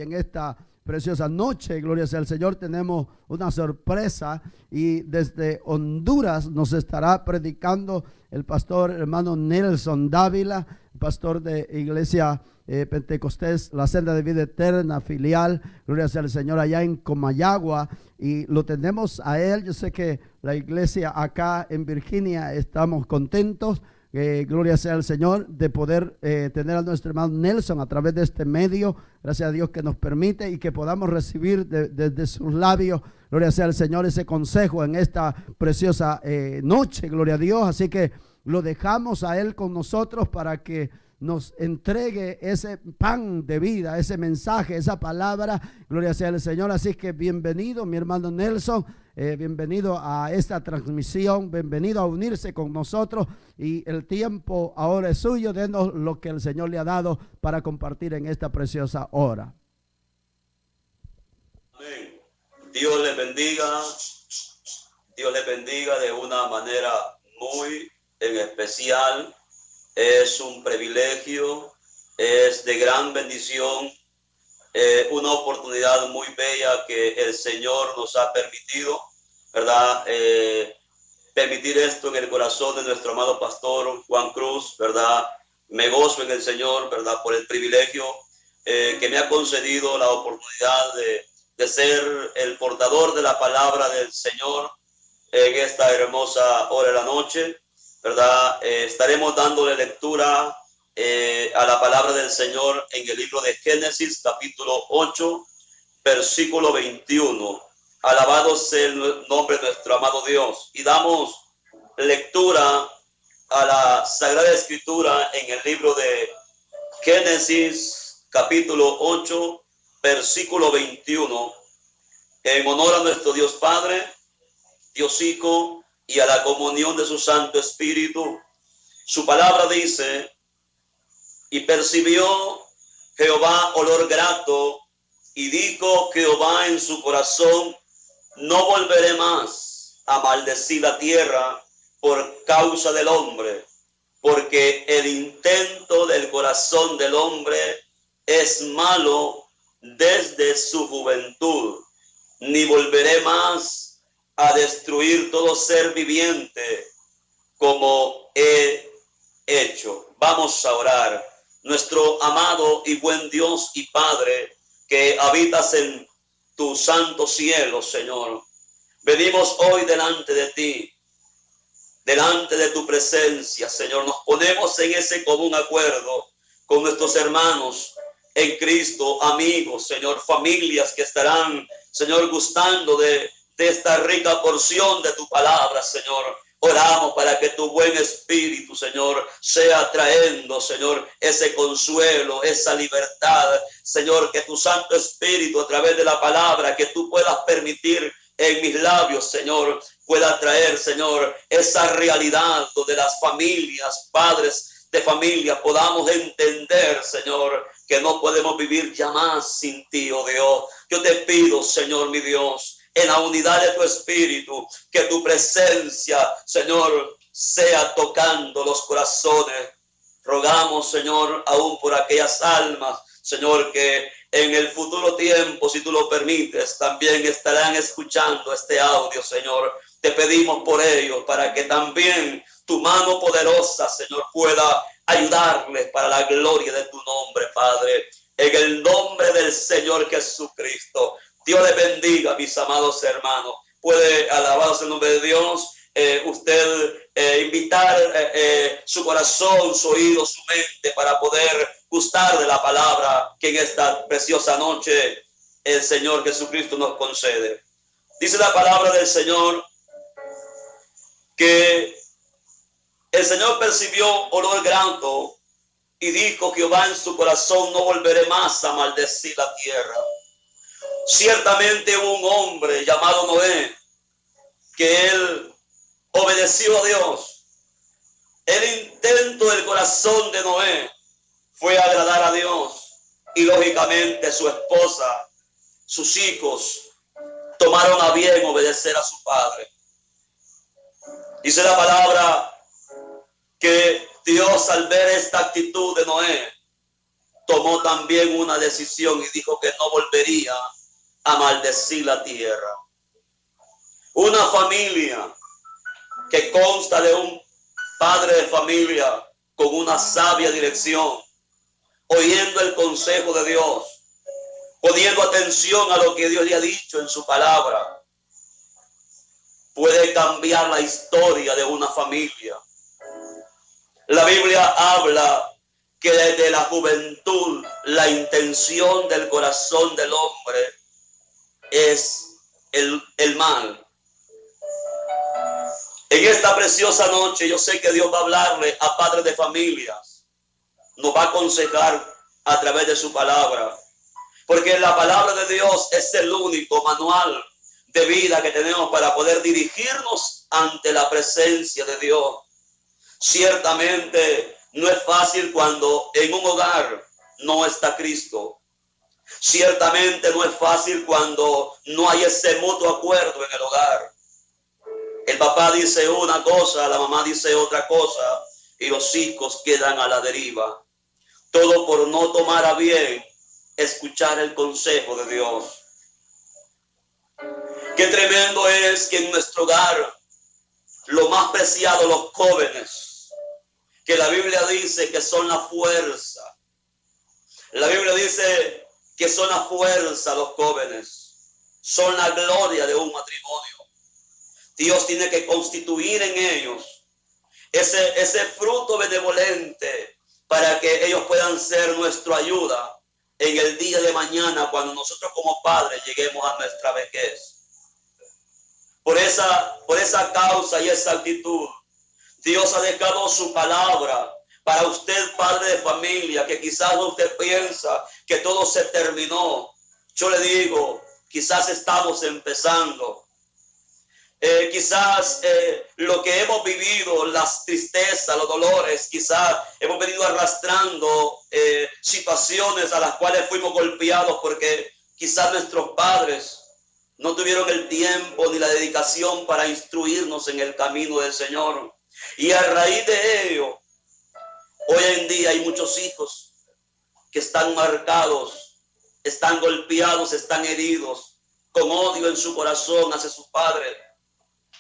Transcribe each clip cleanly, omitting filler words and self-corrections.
En esta preciosa noche, gloria sea al Señor, tenemos una sorpresa y desde Honduras nos estará predicando el pastor hermano Nelson Dávila, pastor de Iglesia Pentecostés, la Senda de Vida Eterna, filial, gloria sea al Señor, allá en Comayagua, y lo tenemos a él. Yo sé que la iglesia acá en Virginia estamos contentos. Gloria sea al Señor de poder tener a nuestro hermano Nelson a través de este medio. Gracias a Dios que nos permite y que podamos recibir desde sus labios, gloria sea al Señor, ese consejo en esta preciosa noche, gloria a Dios. Así que lo dejamos a él con nosotros para que nos entregue ese pan de vida, ese mensaje, esa palabra, gloria sea al Señor. Así que bienvenido mi hermano Nelson, bienvenido a esta transmisión, bienvenido a unirse con nosotros, y el tiempo ahora es suyo. Denos lo que el Señor le ha dado para compartir en esta preciosa hora. Amén. Dios les bendiga de una manera muy en especial. Es un privilegio, es de gran bendición, una oportunidad muy bella que el Señor nos ha permitido, ¿verdad? Permitir esto en el corazón de nuestro amado pastor Juan Cruz, ¿verdad? Me gozo en el Señor, ¿verdad? Por el privilegio que me ha concedido la oportunidad de ser el portador de la palabra del Señor en esta hermosa hora de la noche, ¿verdad? Estaremos dándole lectura a la palabra del Señor en el libro de Génesis, capítulo 8, versículo 21. Alabado sea el nombre de nuestro amado Dios. Y damos lectura a la Sagrada Escritura en el libro de Génesis, capítulo 8, versículo 21. En honor a nuestro Dios Padre, Dios Hijo y a la comunión de su Santo Espíritu. Su palabra dice: y percibió Jehová olor grato, y dijo Jehová en su corazón: no volveré más a maldecir la tierra por causa del hombre, porque el intento del corazón del hombre es malo desde su juventud, ni volveré más a destruir todo ser viviente como he hecho. Vamos a orar. Nuestro amado y buen Dios y Padre, que habitas en tu santo cielo, Señor, venimos hoy delante de ti, delante de tu presencia, Señor. Nos ponemos en ese común acuerdo con nuestros hermanos en Cristo, amigos, Señor, familias que estarán, Señor, gustando de esta rica porción de tu palabra, Señor. Oramos para que tu buen espíritu, Señor, sea trayendo, Señor, ese consuelo, esa libertad, Señor, que tu Santo Espíritu a través de la palabra que tú puedas permitir en mis labios, Señor, pueda traer, Señor, esa realidad donde las familias, padres de familia, podamos entender, Señor, que no podemos vivir ya más sin ti, oh Dios. Yo te pido, Señor, mi Dios, en la unidad de tu espíritu, que tu presencia, Señor, sea tocando los corazones. Rogamos, Señor, aún por aquellas almas, Señor, que en el futuro tiempo, si tú lo permites, también estarán escuchando este audio, Señor. Te pedimos por ellos, para que también tu mano poderosa, Señor, pueda ayudarles para la gloria de tu nombre, Padre. En el nombre del Señor Jesucristo. Dios les bendiga, mis amados hermanos. Puede alabarse el nombre de Dios. Usted invitar su corazón, su oído, su mente para poder gustar de la palabra que en esta preciosa noche el Señor Jesucristo nos concede. Dice la palabra del Señor que el Señor percibió olor grato y dijo Jehová en su corazón: no volveré más a maldecir la tierra. Ciertamente hubo un hombre llamado Noé, que él obedeció a Dios. El intento del corazón de Noé fue agradar a Dios, y lógicamente su esposa, sus hijos, tomaron a bien obedecer a su padre. Dice la palabra que Dios, al ver esta actitud de Noé, tomó también una decisión y dijo que no volvería a maldecir la tierra. Una familia que consta de un padre de familia con una sabia dirección, oyendo el consejo de Dios, poniendo atención a lo que Dios le ha dicho en su palabra, puede cambiar la historia de una familia. La Biblia habla que desde la juventud la intención del corazón del hombre es el mal. En esta preciosa noche yo sé que Dios va a hablarle a padres de familias, nos va a aconsejar a través de su palabra, porque la palabra de Dios es el único manual de vida que tenemos para poder dirigirnos ante la presencia de Dios. Ciertamente no es fácil cuando en un hogar no está Cristo. Ciertamente no es fácil cuando no hay ese mutuo acuerdo en el hogar. El papá dice una cosa, la mamá dice otra cosa y los hijos quedan a la deriva. Todo por no tomar a bien escuchar el consejo de Dios. Qué tremendo es que en nuestro hogar lo más preciado, los jóvenes, que la Biblia dice que son la fuerza. La Biblia dice que son la fuerza los jóvenes, son la gloria de un matrimonio. Dios tiene que constituir en ellos ese fruto benevolente para que ellos puedan ser nuestra ayuda en el día de mañana cuando nosotros como padres lleguemos a nuestra vejez. Por esa causa y esa actitud, Dios ha dejado su palabra para usted, padre de familia, que quizás usted piensa que todo se terminó. Yo le digo, quizás estamos empezando. Quizás lo que hemos vivido, las tristezas, los dolores, quizás hemos venido arrastrando situaciones a las cuales fuimos golpeados porque quizás nuestros padres no tuvieron el tiempo ni la dedicación para instruirnos en el camino del Señor. Y a raíz de ello, hoy en día hay muchos hijos que están marcados, están golpeados, están heridos, con odio en su corazón hacia sus padres.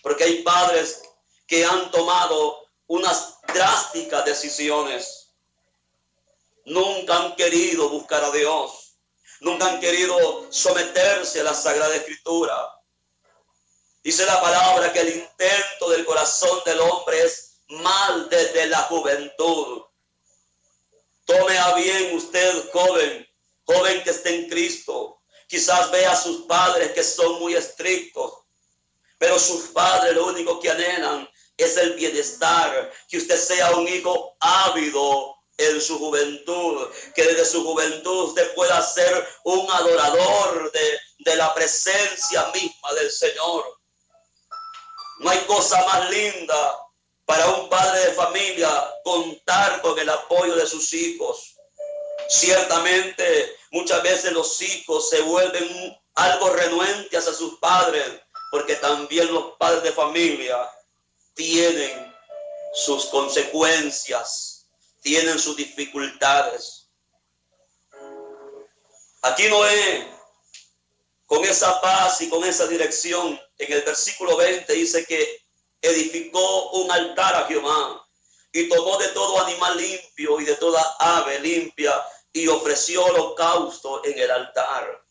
Porque hay padres que han tomado unas drásticas decisiones. Nunca han querido buscar a Dios. Nunca han querido someterse a la Sagrada Escritura. Dice la palabra que el intento del corazón del hombre es mal desde la juventud. Tome a bien usted, joven que esté en Cristo. Quizás vea a sus padres que son muy estrictos. Pero sus padres lo único que anhelan es el bienestar, que usted sea un hijo ávido en su juventud, que desde su juventud usted pueda ser un adorador de la presencia misma del Señor. No hay cosa más linda para un padre de familia contar con el apoyo de sus hijos. Ciertamente, muchas veces los hijos se vuelven algo renuentes hacia sus padres, porque también los padres de familia tienen sus consecuencias, tienen sus dificultades. Aquí Noé, con esa paz y con esa dirección, en el versículo 20 dice que edificó un altar a Jehová y tomó de todo animal limpio y de toda ave limpia y ofreció holocausto en el altar.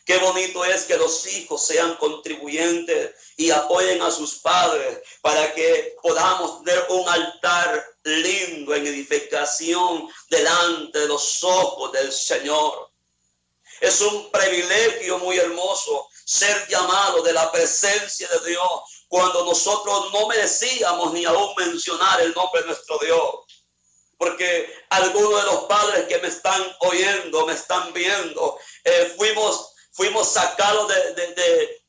Qué bonito es que los hijos sean contribuyentes y apoyen a sus padres para que podamos tener un altar lindo en edificación delante de los ojos del Señor. Es un privilegio muy hermoso ser llamado de la presencia de Dios cuando nosotros no merecíamos ni aún mencionar el nombre de nuestro Dios. Porque algunos de los padres que me están oyendo, me están viendo, fuimos sacados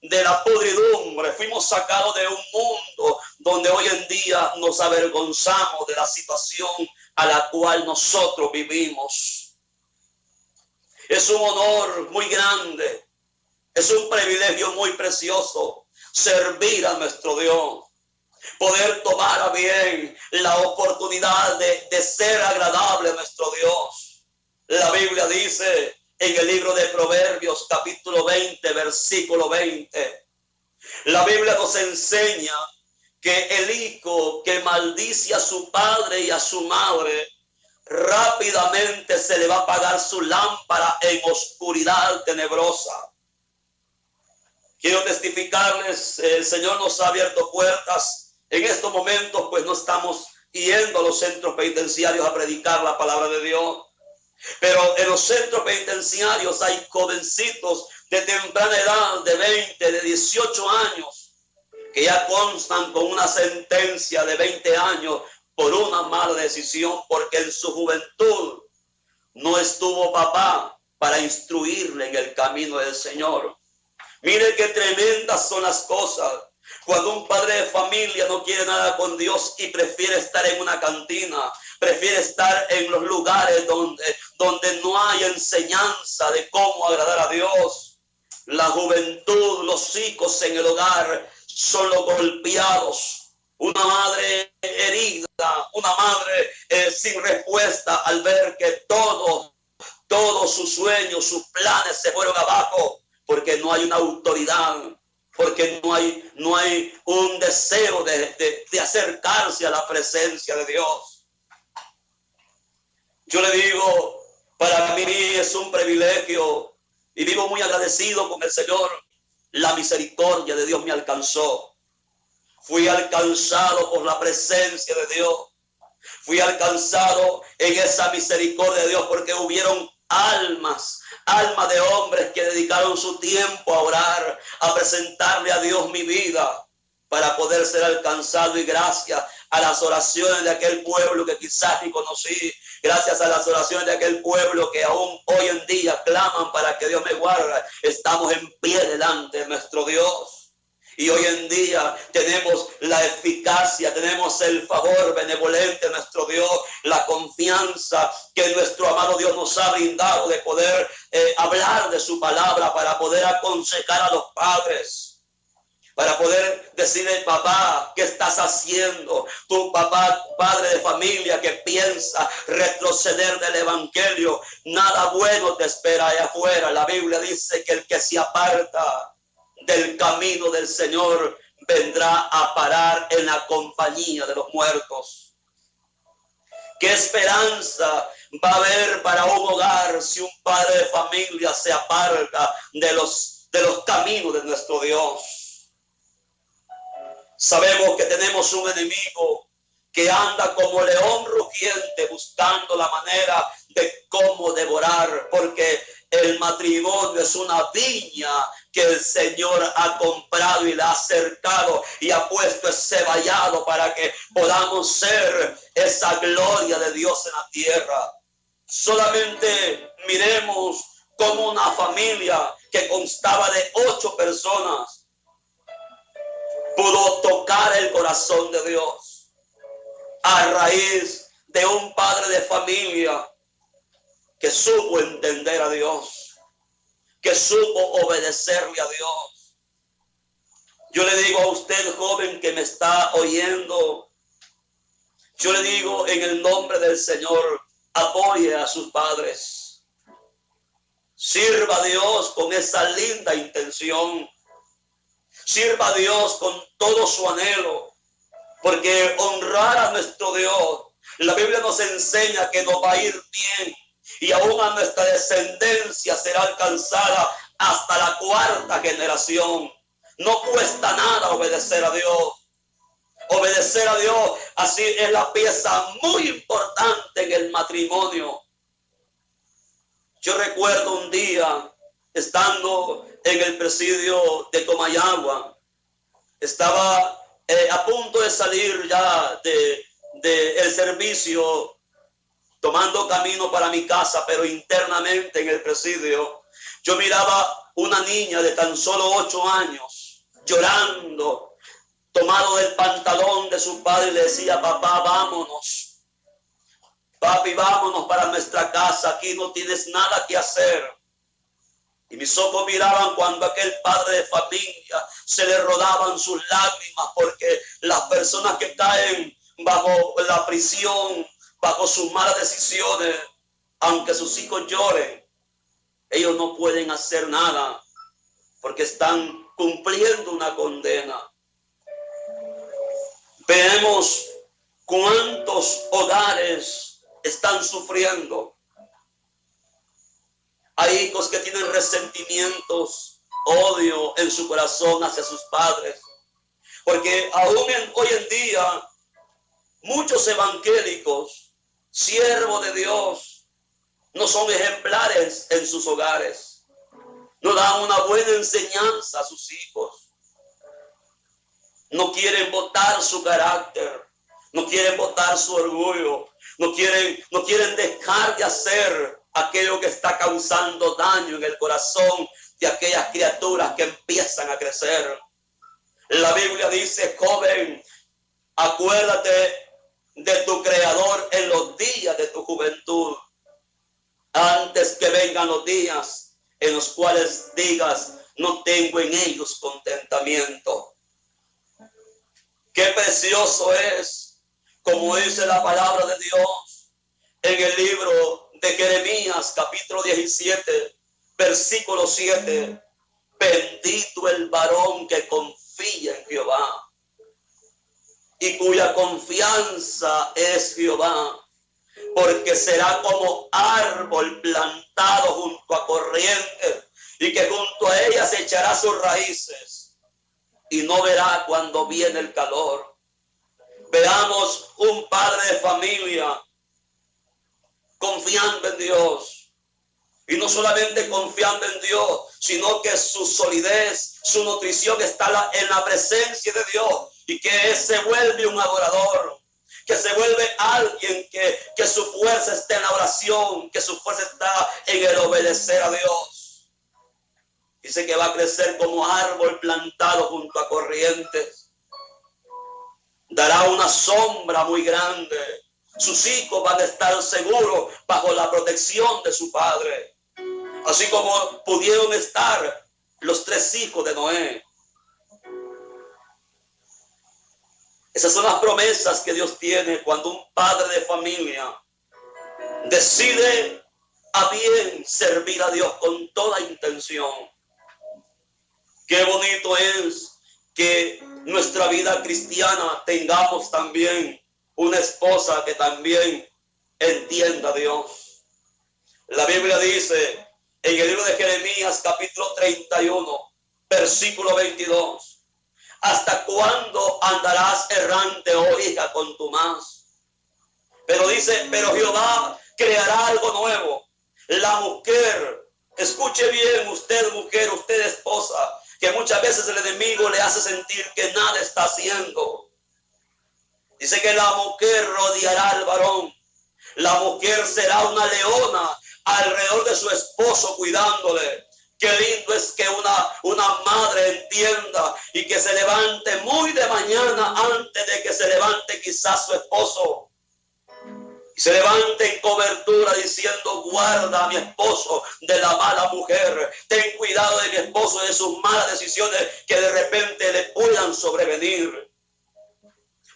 de la podridumbre, fuimos sacados de un mundo donde hoy en día nos avergonzamos de la situación a la cual nosotros vivimos. Es un honor muy grande, es un privilegio muy precioso servir a nuestro Dios, poder tomar a bien la oportunidad de ser agradable a nuestro Dios. La Biblia dice en el libro de Proverbios, capítulo 20, versículo 20. La Biblia nos enseña que el hijo que maldice a su padre y a su madre, rápidamente se le va a apagar su lámpara en oscuridad tenebrosa. Quiero testificarles, el Señor nos ha abierto puertas. En estos momentos, pues no estamos yendo a los centros penitenciarios a predicar la palabra de Dios. Pero en los centros penitenciarios hay jovencitos de temprana edad, de 20, de 18 años, que ya constan con una sentencia de 20 años por una mala decisión, porque en su juventud no estuvo papá para instruirle en el camino del Señor. Mire qué tremendas son las cosas. Cuando un padre de familia no quiere nada con Dios y prefiere estar en una cantina, prefiere estar en los lugares donde no hay enseñanza de cómo agradar a Dios. La juventud, los hijos en el hogar son los golpeados. Una madre herida, una madre sin respuesta al ver que todos sus sueños, sus planes se fueron abajo, porque no hay una autoridad, porque no hay un deseo de acercarse a la presencia de Dios. Yo le digo, para mí es un privilegio y vivo muy agradecido con el Señor. La misericordia de Dios me alcanzó. Fui alcanzado por la presencia de Dios. Fui alcanzado en esa misericordia de Dios porque hubieron almas de hombres que dedicaron su tiempo a orar, a presentarle a Dios mi vida, para poder ser alcanzado, y gracias a las oraciones de aquel pueblo que quizás ni conocí, gracias a las oraciones de aquel pueblo que aún hoy en día claman para que Dios me guarde, estamos en pie delante de nuestro Dios. Y hoy en día tenemos la eficacia, tenemos el favor benevolente de nuestro Dios, la confianza que nuestro amado Dios nos ha brindado de poder hablar de su palabra, para poder aconsejar a los padres, para poder decirle: papá, ¿qué estás haciendo? Tu papá, padre de familia que piensa retroceder del evangelio, nada bueno te espera allá afuera. La Biblia dice que el que se aparta del camino del Señor vendrá a parar en la compañía de los muertos. ¿Qué esperanza va a haber para un hogar si un padre de familia se aparta de los caminos de nuestro Dios? Sabemos que tenemos un enemigo que anda como león rugiente buscando la manera de cómo devorar, porque el matrimonio es una viña que el Señor ha comprado y la ha cercado y ha puesto ese vallado para que podamos ser esa gloria de Dios en la tierra. Solamente miremos cómo una familia que constaba de 8 personas pudo tocar el corazón de Dios a raíz de un padre de familia que supo entender a Dios, que supo obedecerle a Dios. Yo le digo a usted, joven que me está oyendo, yo le digo en el nombre del Señor, apoye a sus padres. Sirva a Dios con esa linda intención. Sirva a Dios con todo su anhelo, porque honrar a nuestro Dios, la Biblia nos enseña que nos va a ir bien. Y aún a nuestra descendencia será alcanzada hasta la 4ª generación. No cuesta nada obedecer a Dios. Obedecer a Dios, así es la pieza muy importante en el matrimonio. Yo recuerdo un día, estando en el presidio de Comayagua, estaba a punto de salir ya del servicio, tomando camino para mi casa, pero internamente en el presidio, yo miraba una niña de tan solo 8 años, llorando, tomado del pantalón de su padre, y le decía: papá, vámonos. Papi, vámonos para nuestra casa, aquí no tienes nada que hacer. Y mis ojos miraban cuando aquel padre de familia se le rodaban sus lágrimas, porque las personas que caen bajo la prisión, bajo sus malas decisiones, aunque sus hijos lloren, ellos no pueden hacer nada porque están cumpliendo una condena. Vemos cuántos hogares están sufriendo. Hay hijos que tienen resentimientos, odio en su corazón hacia sus padres. Porque aún hoy en día, muchos evangélicos, siervos de Dios, no son ejemplares en sus hogares. No dan una buena enseñanza a sus hijos. No quieren botar su carácter. No quieren botar su orgullo. No quieren dejar de hacer aquello que está causando daño en el corazón de aquellas criaturas que empiezan a crecer. La Biblia dice, joven, acuérdate de tu Creador en los días de tu juventud, antes que vengan los días en los cuales digas, no tengo en ellos contentamiento. Qué precioso es, como dice la palabra de Dios en el libro de Jeremías, capítulo 17, versículo 7. Bendito el varón que confía en Jehová y cuya confianza es Jehová, porque será como árbol plantado junto a corrientes y que junto a ella se echará sus raíces y no verá cuando viene el calor. Veamos un padre de familia confiando en Dios. Y no solamente confiando en Dios, sino que su solidez, su nutrición está en la presencia de Dios. Y que se vuelve un adorador. Que se vuelve alguien que su fuerza está en la oración. Que su fuerza está en el obedecer a Dios. Dice que va a crecer como árbol plantado junto a corrientes. Dará una sombra muy grande. Sus hijos van a estar seguros bajo la protección de su padre. Así como pudieron estar los 3 hijos de Noé. Esas son las promesas que Dios tiene cuando un padre de familia decide a bien servir a Dios con toda intención. Qué bonito es que nuestra vida cristiana tengamos también una esposa que también entienda a Dios. La Biblia dice en el libro de Jeremías, capítulo 31, versículo 22. ¿Hasta cuándo andarás errante, oh hija, con tu más? Pero dice, pero Jehová creará algo nuevo. La mujer, escuche bien usted, mujer, usted esposa, que muchas veces el enemigo le hace sentir que nada está haciendo. Dice que la mujer rodeará al varón. La mujer será una leona alrededor de su esposo cuidándole. Qué lindo es que una madre entienda y que se levante muy de mañana antes de que se levante quizás su esposo. Y se levante en cobertura diciendo, guarda a mi esposo de la mala mujer. Ten cuidado de mi esposo y de sus malas decisiones que de repente le puedan sobrevenir.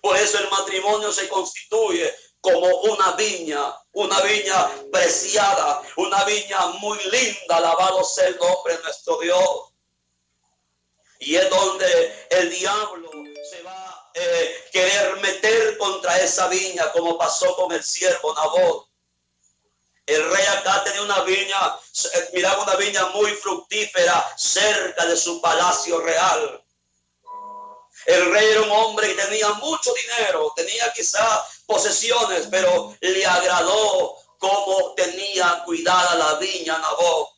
Por eso el matrimonio se constituye como una viña preciada, una viña muy linda, alabado sea el nombre de nuestro Dios. Y es donde el diablo se va a querer meter contra esa viña, como pasó con el siervo Nabot. El rey acá tenía una viña, miraba una viña muy fructífera cerca de su palacio real. El rey era un hombre que tenía mucho dinero, tenía quizá posesiones, pero le agradó cómo tenía cuidada la viña Nabot.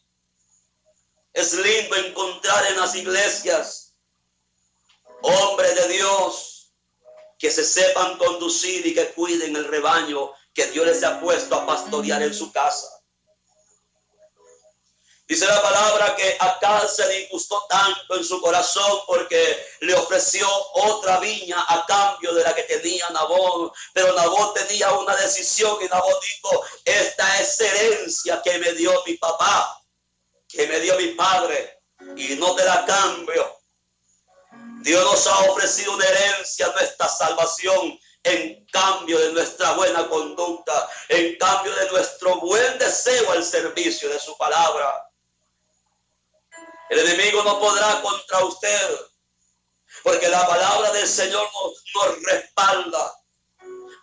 Es lindo encontrar en las iglesias hombres de Dios que se sepan conducir y que cuiden el rebaño que Dios les ha puesto a pastorear en su casa. Dice la palabra que Acab se disgustó tanto en su corazón porque le ofreció otra viña a cambio de la que tenía Nabot. Pero Nabot tenía una decisión y Nabot dijo, esta es herencia que me dio mi papá, que me dio mi padre, y no te la cambio. Dios nos ha ofrecido una herencia, nuestra salvación, en cambio de nuestra buena conducta, en cambio de nuestro buen deseo al servicio de su palabra. El enemigo no podrá contra usted, porque la palabra del Señor nos respalda.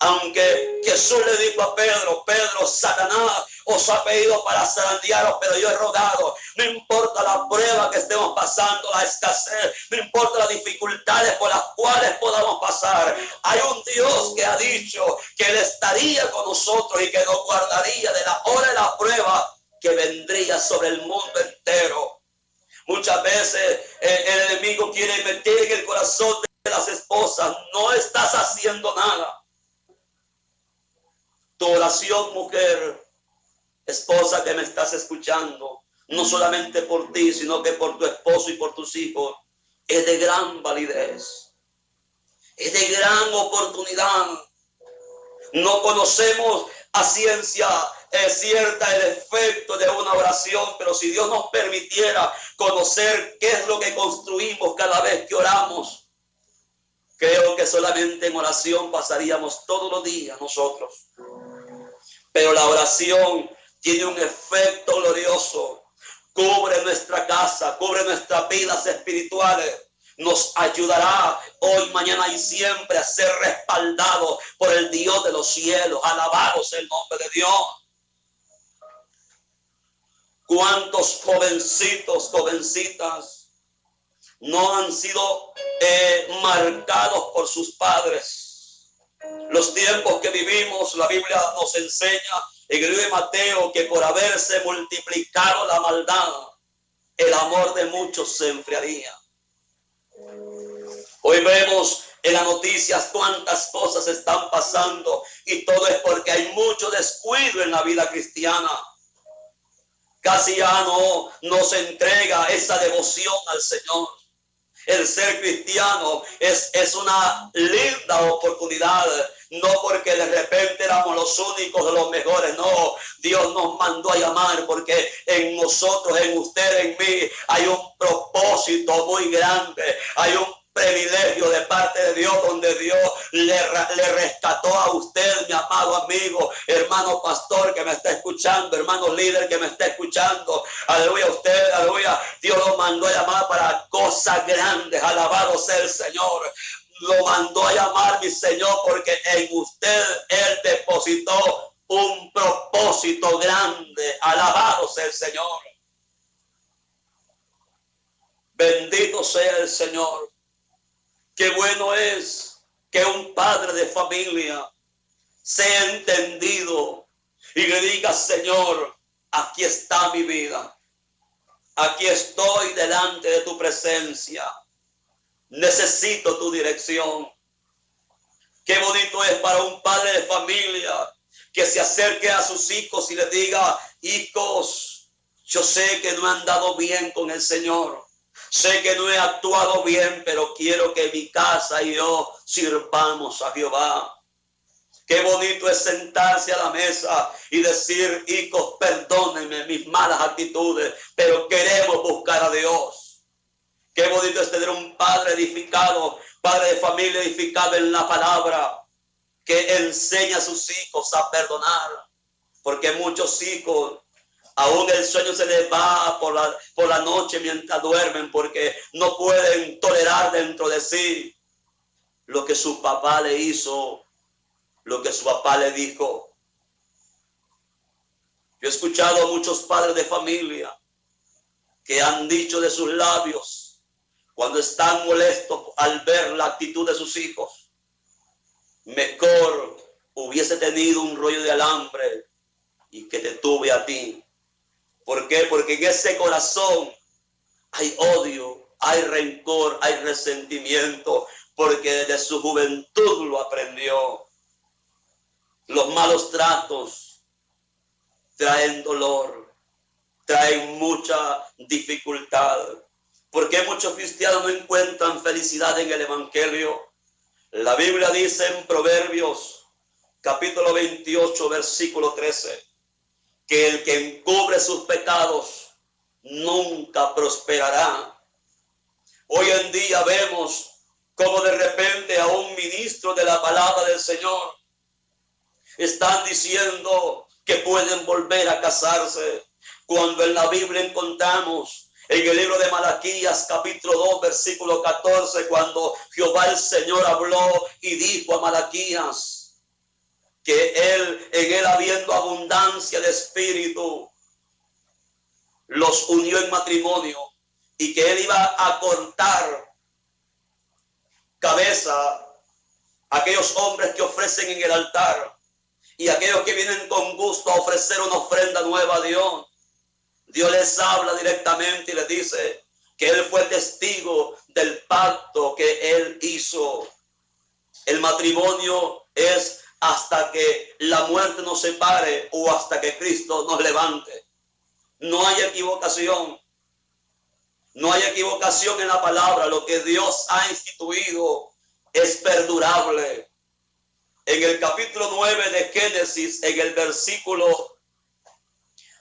Aunque Jesús le dijo a Pedro, Pedro, Satanás os ha pedido para zarandearos, pero yo he rogado. No importa la prueba que estemos pasando, la escasez, no importa las dificultades por las cuales podamos pasar. Hay un Dios que ha dicho que Él estaría con nosotros y que nos guardaría de la hora de la prueba que vendría sobre el mundo entero. Muchas veces el enemigo quiere meter en el corazón de las esposas: no estás haciendo nada. Tu oración, mujer, esposa que me estás escuchando, no solamente por ti, sino que por tu esposo y por tus hijos, es de gran validez, es de gran oportunidad. No conocemos a ciencia cierta el efecto de una oración, pero si Dios nos permitiera conocer qué es lo que construimos cada vez que oramos, creo que solamente en oración pasaríamos todos los días nosotros. Pero la oración tiene un efecto glorioso. Cubre nuestra casa, cubre nuestras vidas espirituales. Nos ayudará hoy, mañana y siempre a ser respaldados por el Dios de los cielos. Alabado sea el nombre de Dios. ¿Cuántos jovencitos, jovencitas no han sido marcados por sus padres? Los tiempos que vivimos, la Biblia nos enseña en el libro de Mateo que por haberse multiplicado la maldad, el amor de muchos se enfriaría. Hoy vemos en las noticias cuántas cosas están pasando y todo es porque hay mucho descuido en la vida cristiana. Casi ya no se entrega esa devoción al Señor. El ser cristiano es una linda oportunidad, no porque de repente éramos los únicos de los mejores, no. Dios nos mandó a llamar porque en nosotros, en usted, en mí, hay un propósito muy grande, hay un privilegio de parte de Dios, donde Dios le rescató a usted, mi amado amigo, hermano pastor que me está escuchando, hermano líder que me está escuchando, aleluya, usted, aleluya, Dios lo mandó a llamar para cosas grandes, alabado sea el Señor. Lo mandó a llamar mi Señor porque en usted Él depositó un propósito grande, alabado sea el Señor. Bendito sea el Señor. Qué bueno es que un padre de familia sea entendido y le diga: Señor, aquí está mi vida. Aquí estoy delante de tu presencia. Necesito tu dirección. Qué bonito es para un padre de familia que se acerque a sus hijos y les diga: hijos, yo sé que no he andado bien con el Señor. Sé que no he actuado bien, pero quiero que mi casa y yo sirvamos a Jehová. Qué bonito es sentarse a la mesa y decir: hijos, perdónenme mis malas actitudes, pero queremos buscar a Dios. Qué bonito es tener un padre edificado, padre de familia edificado en la palabra, que enseña a sus hijos a perdonar. Porque muchos hijos, aún el sueño se les va por la noche mientras duermen, porque no pueden tolerar dentro de sí lo que su papá le hizo, lo que su papá le dijo. Yo he escuchado a muchos padres de familia que han dicho de sus labios, cuando están molestos al ver la actitud de sus hijos: mejor hubiese tenido un rollo de alambre y que te tuve a ti. ¿Por qué? Porque en ese corazón hay odio, hay rencor, hay resentimiento, porque desde su juventud lo aprendió. Los malos tratos traen dolor, traen mucha dificultad. ¿Por qué muchos cristianos no encuentran felicidad en el Evangelio? La Biblia dice en Proverbios, capítulo 28, versículo 13, que el que encubre sus pecados nunca prosperará. Hoy en día vemos como de repente a un ministro de la palabra del Señor están diciendo que pueden volver a casarse, cuando en la Biblia encontramos en el libro de Malaquías capítulo 2 versículo 14, cuando Jehová el Señor habló y dijo a Malaquías que en él habiendo abundancia de espíritu, los unió en matrimonio, y que él iba a cortar cabeza a aquellos hombres que ofrecen en el altar y aquellos que vienen con gusto a ofrecer una ofrenda nueva a Dios. Dios les habla directamente y les dice que él fue testigo del pacto que él hizo. El matrimonio es hasta que la muerte nos separe o hasta que Cristo nos levante. No hay equivocación. No hay equivocación en la palabra. Lo que Dios ha instituido es perdurable. En el capítulo 9 de Génesis, en el versículo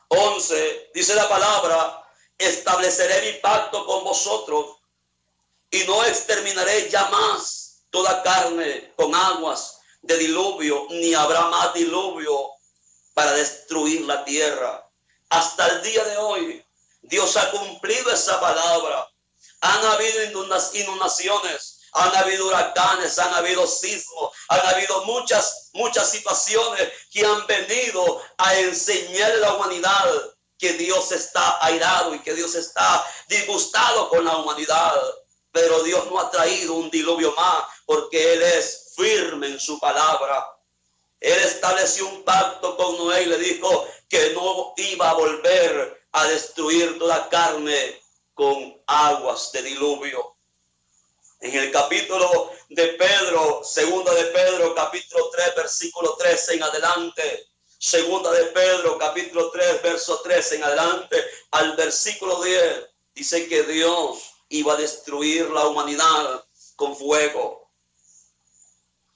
11, dice la palabra: estableceré mi pacto con vosotros y no exterminaré ya más toda carne con aguas de diluvio, ni habrá más diluvio para destruir la tierra. Hasta el día de hoy, Dios ha cumplido esa palabra. Han habido inundaciones, han habido huracanes, han habido sismos, han habido muchas situaciones que han venido a enseñar a la humanidad que Dios está airado y que Dios está disgustado con la humanidad. Pero Dios no ha traído un diluvio más, porque Él es firme en su palabra. Él estableció un pacto con Noé y le dijo que no iba a volver a destruir toda carne con aguas de diluvio. En el capítulo de Pedro, segunda de Pedro, capítulo 3, versículo 13 en adelante. Segunda de Pedro, capítulo 3, verso 13 en adelante, al versículo 10, dice que Dios iba a destruir la humanidad con fuego.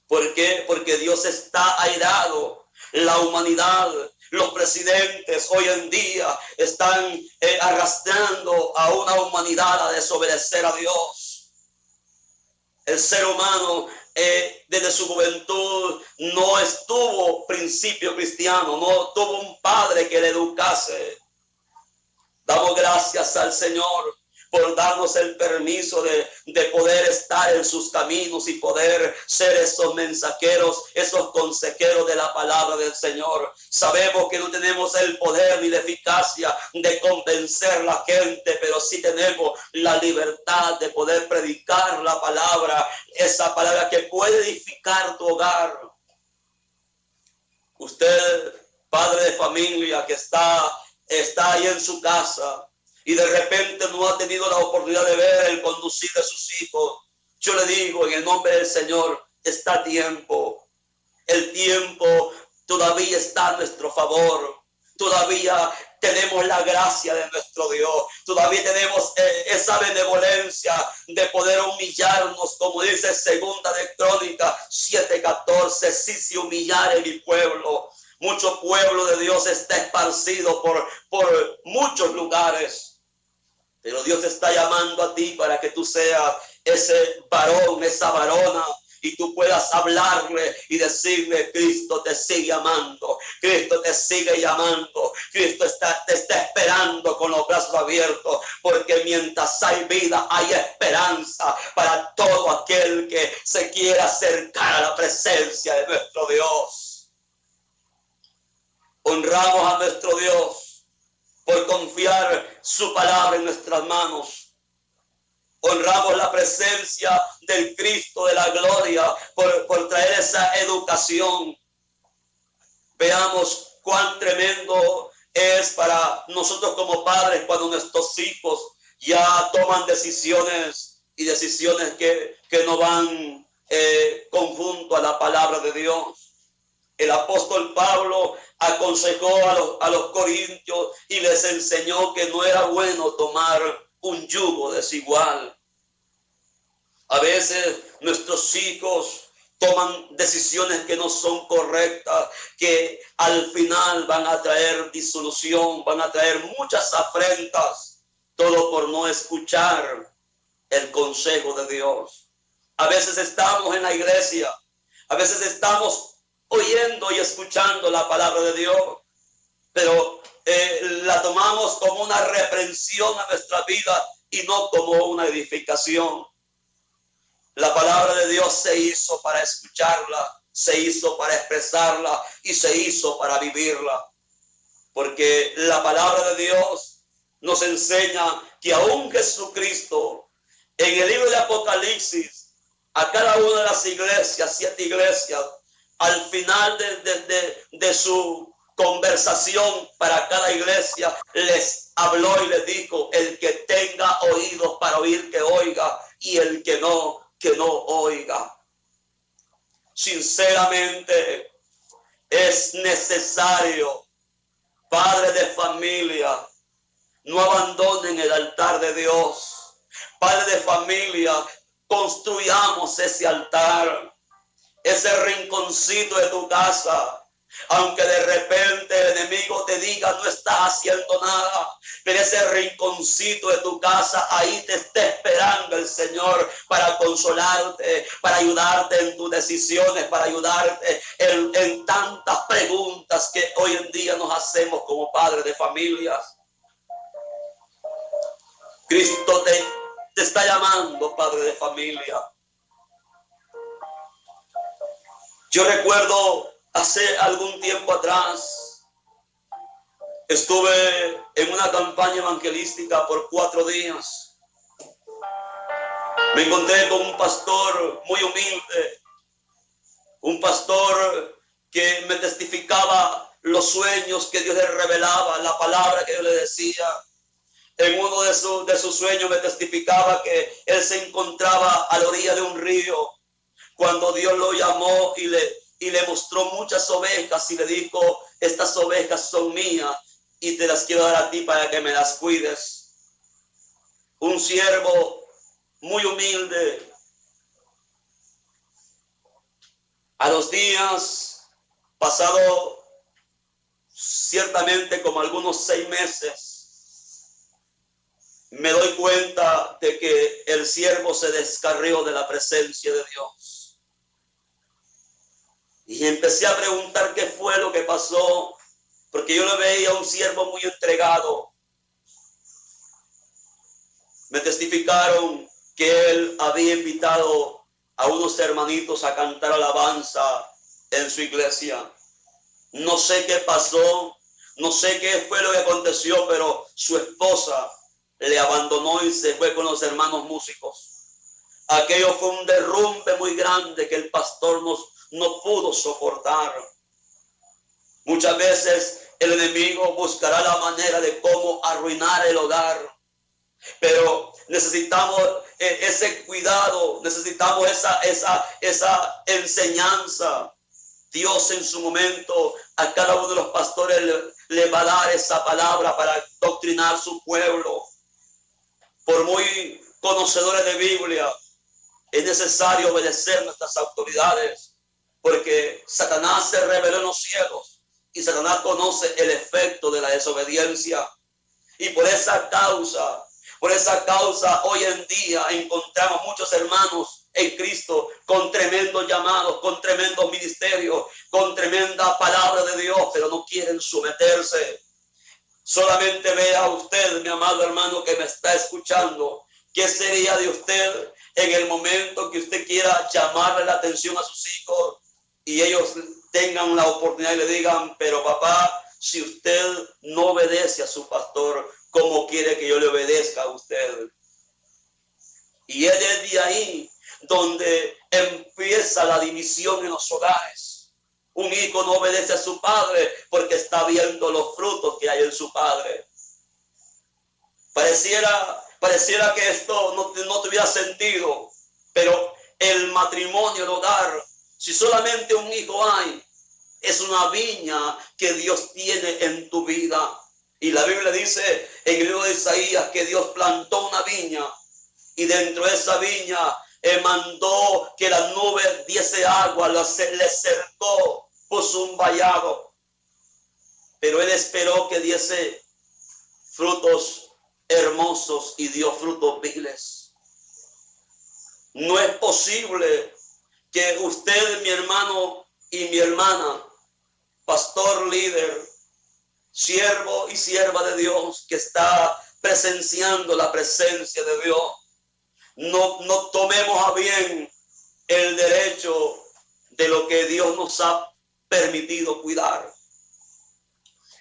¿Por qué? Porque Dios está airado. La humanidad, los presidentes hoy en día están arrastrando a una humanidad a desobedecer a Dios. El ser humano desde su juventud no estuvo principio cristiano, no tuvo un padre que le educase. Damos gracias al Señor por darnos el permiso de poder estar en sus caminos y poder ser esos mensajeros, esos consejeros de la palabra del Señor. Sabemos que no tenemos el poder ni la eficacia de convencer a la gente, pero sí tenemos la libertad de poder predicar la palabra, esa palabra que puede edificar tu hogar. Usted, padre de familia que está ahí en su casa, y de repente no ha tenido la oportunidad de ver el conducir de sus hijos, yo le digo en el nombre del Señor, está a tiempo. El tiempo todavía está a nuestro favor. Todavía tenemos la gracia de nuestro Dios. Todavía tenemos esa benevolencia de poder humillarnos, como dice segunda de Crónicas 7:14, si se humillare mi pueblo. Mucho pueblo de Dios está esparcido por muchos lugares. Pero Dios está llamando a ti para que tú seas ese varón, esa varona, y tú puedas hablarle y decirle: Cristo te sigue amando, Cristo te sigue llamando, Cristo te está esperando con los brazos abiertos, porque mientras hay vida hay esperanza para todo aquel que se quiera acercar a la presencia de nuestro Dios. Honramos a nuestro Dios por confiar su palabra en nuestras manos. Honramos la presencia del Cristo de la gloria por traer esa educación. Veamos cuán tremendo es para nosotros como padres cuando nuestros hijos ya toman decisiones y decisiones que no van conjunto a la palabra de Dios. El apóstol Pablo aconsejó a los corintios y les enseñó que no era bueno tomar un yugo desigual. A veces nuestros hijos toman decisiones que no son correctas, que al final van a traer disolución, van a traer muchas afrentas, todo por no escuchar el consejo de Dios. A veces estamos en la iglesia, a veces estamos oyendo y escuchando la palabra de Dios, pero la tomamos como una reprensión a nuestra vida y no como una edificación. La palabra de Dios se hizo para escucharla, se hizo para expresarla y se hizo para vivirla. Porque la palabra de Dios nos enseña que aún Jesucristo, en el libro de Apocalipsis, a cada una de las iglesias, 7 iglesias, al final de su conversación para cada iglesia, les habló y les dijo: el que tenga oídos para oír, que oiga, y el que no oiga. Sinceramente, es necesario, padres de familia, no abandonen el altar de Dios. Padres de familia, construyamos ese altar, ese rinconcito de tu casa. Aunque de repente el enemigo te diga no estás haciendo nada, pero ese rinconcito de tu casa, ahí te está esperando el Señor para consolarte, para ayudarte en tus decisiones, para ayudarte en tantas preguntas que hoy en día nos hacemos como padres de familias. Cristo te está llamando, padre de familia. Yo recuerdo hace algún tiempo atrás, estuve en una campaña evangelística por 4 días. Me encontré con un pastor muy humilde, un pastor que me testificaba los sueños que Dios le revelaba, la palabra que Dios le decía. En uno de sus sueños me testificaba que él se encontraba a la orilla de un río cuando Dios lo llamó y le mostró muchas ovejas y le dijo: estas ovejas son mías y te las quiero dar a ti para que me las cuides. Un siervo muy humilde. A los días, pasado ciertamente como algunos 6 meses, me doy cuenta de que el siervo se descarrió de la presencia de Dios. Y empecé a preguntar qué fue lo que pasó, porque yo lo veía un siervo muy entregado. Me testificaron que él había invitado a unos hermanitos a cantar alabanza en su iglesia. No sé qué pasó, no sé qué fue lo que aconteció, pero su esposa le abandonó y se fue con los hermanos músicos. Aquello fue un derrumbe muy grande que el pastor no pudo soportar. Muchas veces el enemigo buscará la manera de cómo arruinar el hogar, pero necesitamos ese cuidado, necesitamos esa enseñanza. Dios en su momento a cada uno de los pastores le va a dar esa palabra para doctrinar su pueblo. Por muy conocedores de Biblia, es necesario obedecer nuestras autoridades, porque Satanás se reveló en los cielos y Satanás conoce el efecto de la desobediencia. Y por esa causa, hoy en día encontramos muchos hermanos en Cristo con tremendos llamados, con tremendos ministerios, con tremenda palabra de Dios, pero no quieren someterse. Solamente vea usted, mi amado hermano que me está escuchando, qué sería de usted en el momento que usted quiera llamarle la atención a sus hijos y ellos tengan la oportunidad y le digan: pero papá, si usted no obedece a su pastor, ¿cómo quiere que yo le obedezca a usted? Y es desde ahí donde empieza la división en los hogares. Un hijo no obedece a su padre porque está viendo los frutos que hay en su padre. Pareciera que esto no tuviera sentido, pero el matrimonio, el hogar, si solamente un hijo hay, es una viña que Dios tiene en tu vida. Y la Biblia dice en el libro de Isaías que Dios plantó una viña y dentro de esa viña mandó que la nube diese agua, le cercó, puso un vallado, pero él esperó que diese frutos hermosos y dio frutos viles. No es posible que usted, mi hermano y mi hermana, pastor, líder, siervo y sierva de Dios que está presenciando la presencia de Dios, no tomemos a bien el derecho de lo que Dios nos ha permitido cuidar.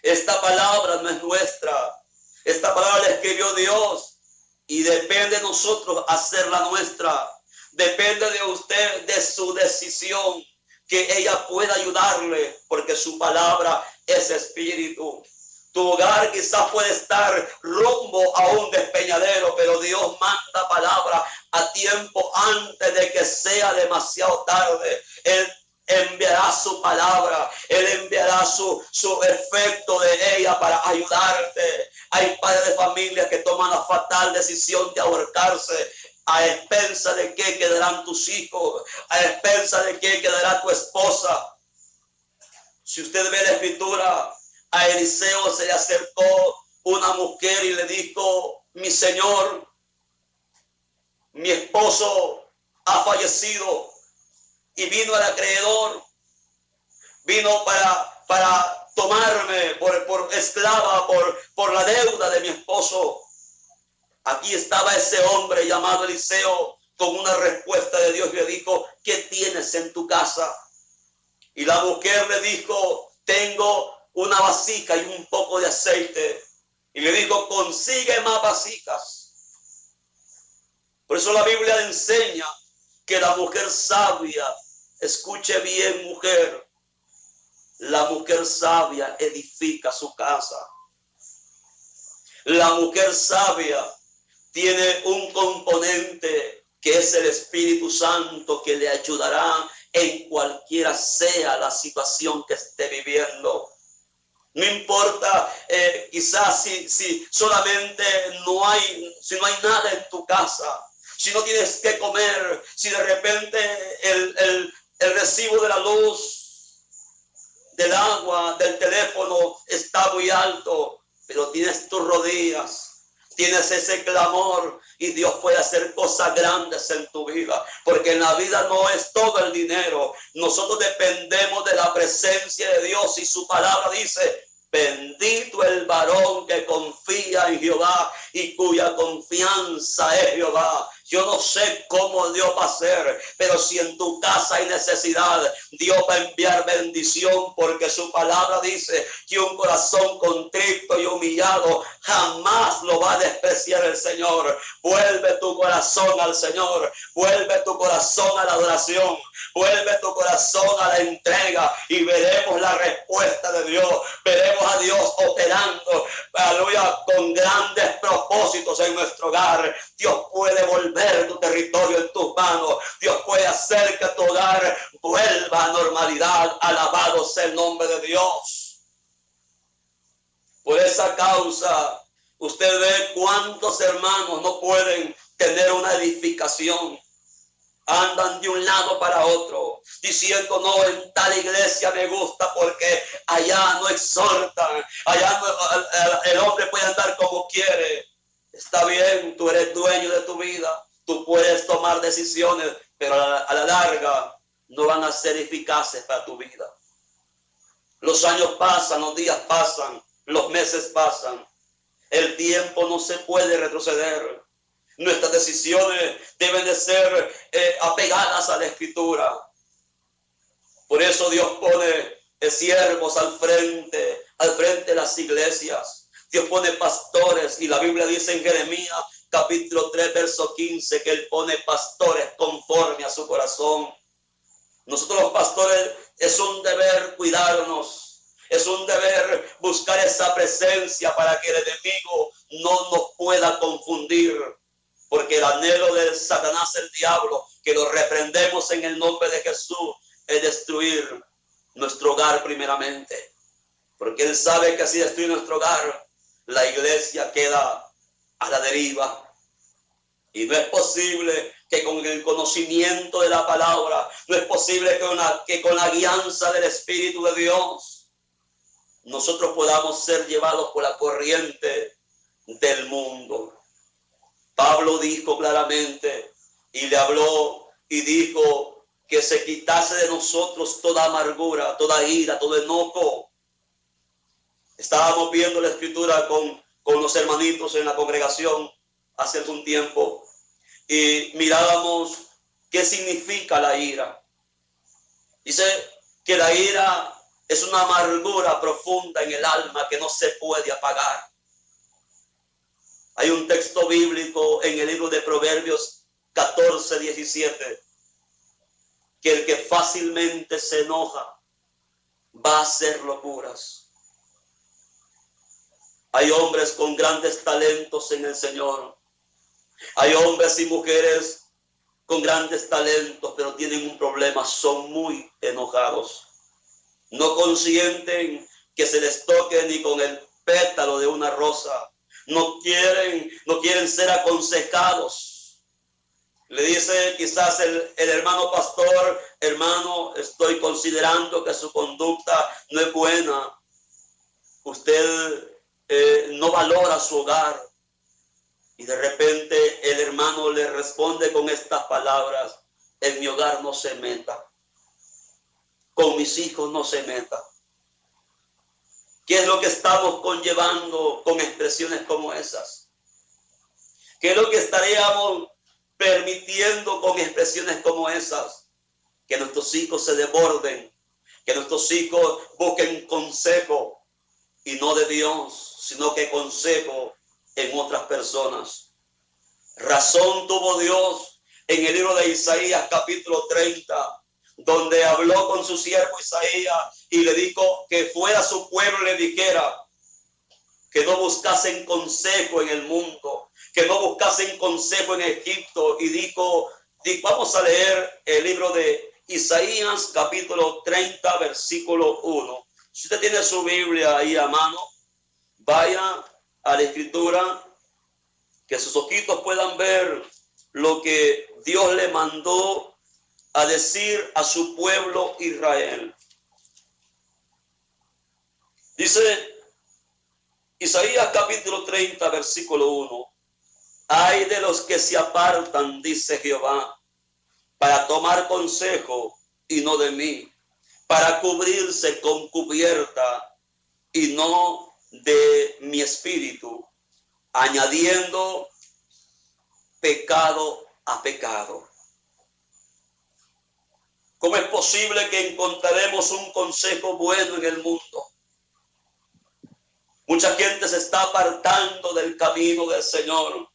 Esta palabra no es nuestra. Esta palabra la escribió Dios y depende de nosotros hacerla nuestra. Depende de usted, de su decisión, que ella pueda ayudarle, porque su palabra es espíritu. Tu hogar quizás puede estar rumbo a un despeñadero, pero Dios manda palabra a tiempo antes de que sea demasiado tarde. Él enviará su palabra, Él enviará su efecto de ella para ayudarte. Hay padres de familia que toman la fatal decisión de ahorcarse. ¿A expensa de qué quedarán tus hijos? ¿A expensa de qué quedará tu esposa? Si usted ve la escritura, a Eliseo se le acercó una mujer y le dijo: mi señor, mi esposo ha fallecido. Y vino el acreedor, vino para tomarme por esclava, por la deuda de mi esposo. Aquí estaba ese hombre llamado Eliseo con una respuesta de Dios y le dijo: ¿qué tienes en tu casa? Y la mujer le dijo: tengo una vasija y un poco de aceite. Y le dijo: consigue más vasijas. Por eso la Biblia enseña que la mujer sabia, escuche bien, mujer, la mujer sabia edifica su casa. La mujer sabia tiene un componente que es el Espíritu Santo, que le ayudará en cualquiera sea la situación que esté viviendo. No importa, quizás si solamente si no hay nada en tu casa, si no tienes que comer, si de repente el recibo de la luz, del agua, del teléfono está muy alto, pero tienes tus rodillas, tienes ese clamor y Dios puede hacer cosas grandes en tu vida, porque en la vida no es todo el dinero. Nosotros dependemos de la presencia de Dios y su palabra dice: bendito el varón que confía en Jehová y cuya confianza es Jehová. Yo no sé cómo Dios va a hacer, pero si en tu casa hay necesidad, Dios va a enviar bendición, porque su palabra dice que un corazón contrito y humillado jamás lo va a despreciar el Señor. Vuelve tu corazón al Señor, vuelve tu corazón a la adoración, vuelve tu corazón a la entrega y veremos la respuesta de Dios. Veremos a Dios operando, aleluya, con grandes propósitos en nuestro hogar. Dios puede volver tu territorio en tus manos. Dios puede hacer que tu hogar vuelva a normalidad. Alabado sea el nombre de Dios. Por esa causa, usted ve cuántos hermanos no pueden tener una edificación. Andan de un lado para otro, diciendo: no, en tal iglesia me gusta porque allá no exhortan, allá no, el hombre puede andar como quiere. Está bien, tú eres dueño de tu vida, tú puedes tomar decisiones, pero a la larga no van a ser eficaces para tu vida. Los años pasan, los días pasan, los meses pasan. El tiempo no se puede retroceder. Nuestras decisiones deben de ser apegadas a la Escritura. Por eso Dios pone siervos al frente de las iglesias. Dios pone pastores, y la Biblia dice en Jeremías capítulo 3, verso 15, que Él pone pastores conforme a su corazón. Nosotros los pastores es un deber cuidarnos, es un deber buscar esa presencia para que el enemigo no nos pueda confundir. Porque el anhelo de Satanás, el diablo, que lo reprendemos en el nombre de Jesús, es destruir nuestro hogar primeramente. Porque él sabe que si destruye nuestro hogar, la iglesia queda a la deriva. Y no es posible que con el conocimiento de la palabra, no es posible que con la guianza del Espíritu de Dios, nosotros podamos ser llevados por la corriente del mundo. Pablo dijo claramente y le habló y dijo que se quitase de nosotros toda amargura, toda ira, todo enojo. Estábamos viendo la escritura con los hermanitos en la congregación hace algún tiempo y mirábamos qué significa la ira. Dice que la ira es una amargura profunda en el alma que no se puede apagar. Hay un texto bíblico en el libro de Proverbios 14:17, que el que fácilmente se enoja va a hacer locuras. Hay hombres con grandes talentos en el Señor. Hay hombres y mujeres con grandes talentos, pero tienen un problema, son muy enojados. No consienten que se les toque ni con el pétalo de una rosa. No quieren ser aconsejados. Le dice quizás el hermano pastor: hermano, estoy considerando que su conducta no es buena. Usted no valora su hogar. Y de repente el hermano le responde con estas palabras: en mi hogar no se meta. Con mis hijos no se meta. ¿Qué es lo que estamos conllevando con expresiones como esas? ¿Qué es lo que estaríamos permitiendo con expresiones como esas? Que nuestros hijos se desborden, que nuestros hijos busquen consejo, y no de Dios, sino que consejo en otras personas. Razón tuvo Dios en el libro de Isaías capítulo 30, donde habló con su siervo Isaías y le dijo que fuera su pueblo y le dijera que no buscasen consejo en el mundo, que no buscasen consejo en Egipto. Y dijo, vamos a leer el libro de Isaías capítulo 30 versículo 1. Si usted tiene su Biblia ahí a mano, vaya a la escritura, que sus ojitos puedan ver lo que Dios le mandó a decir a su pueblo Israel. Dice Isaías capítulo 30 versículo 1: ay de los que se apartan, dice Jehová, para tomar consejo y no de mí, para cubrirse con cubierta y no de mi espíritu, añadiendo pecado a pecado. ¿Cómo es posible que encontraremos un consejo bueno en el mundo? Mucha gente se está apartando del camino del Señor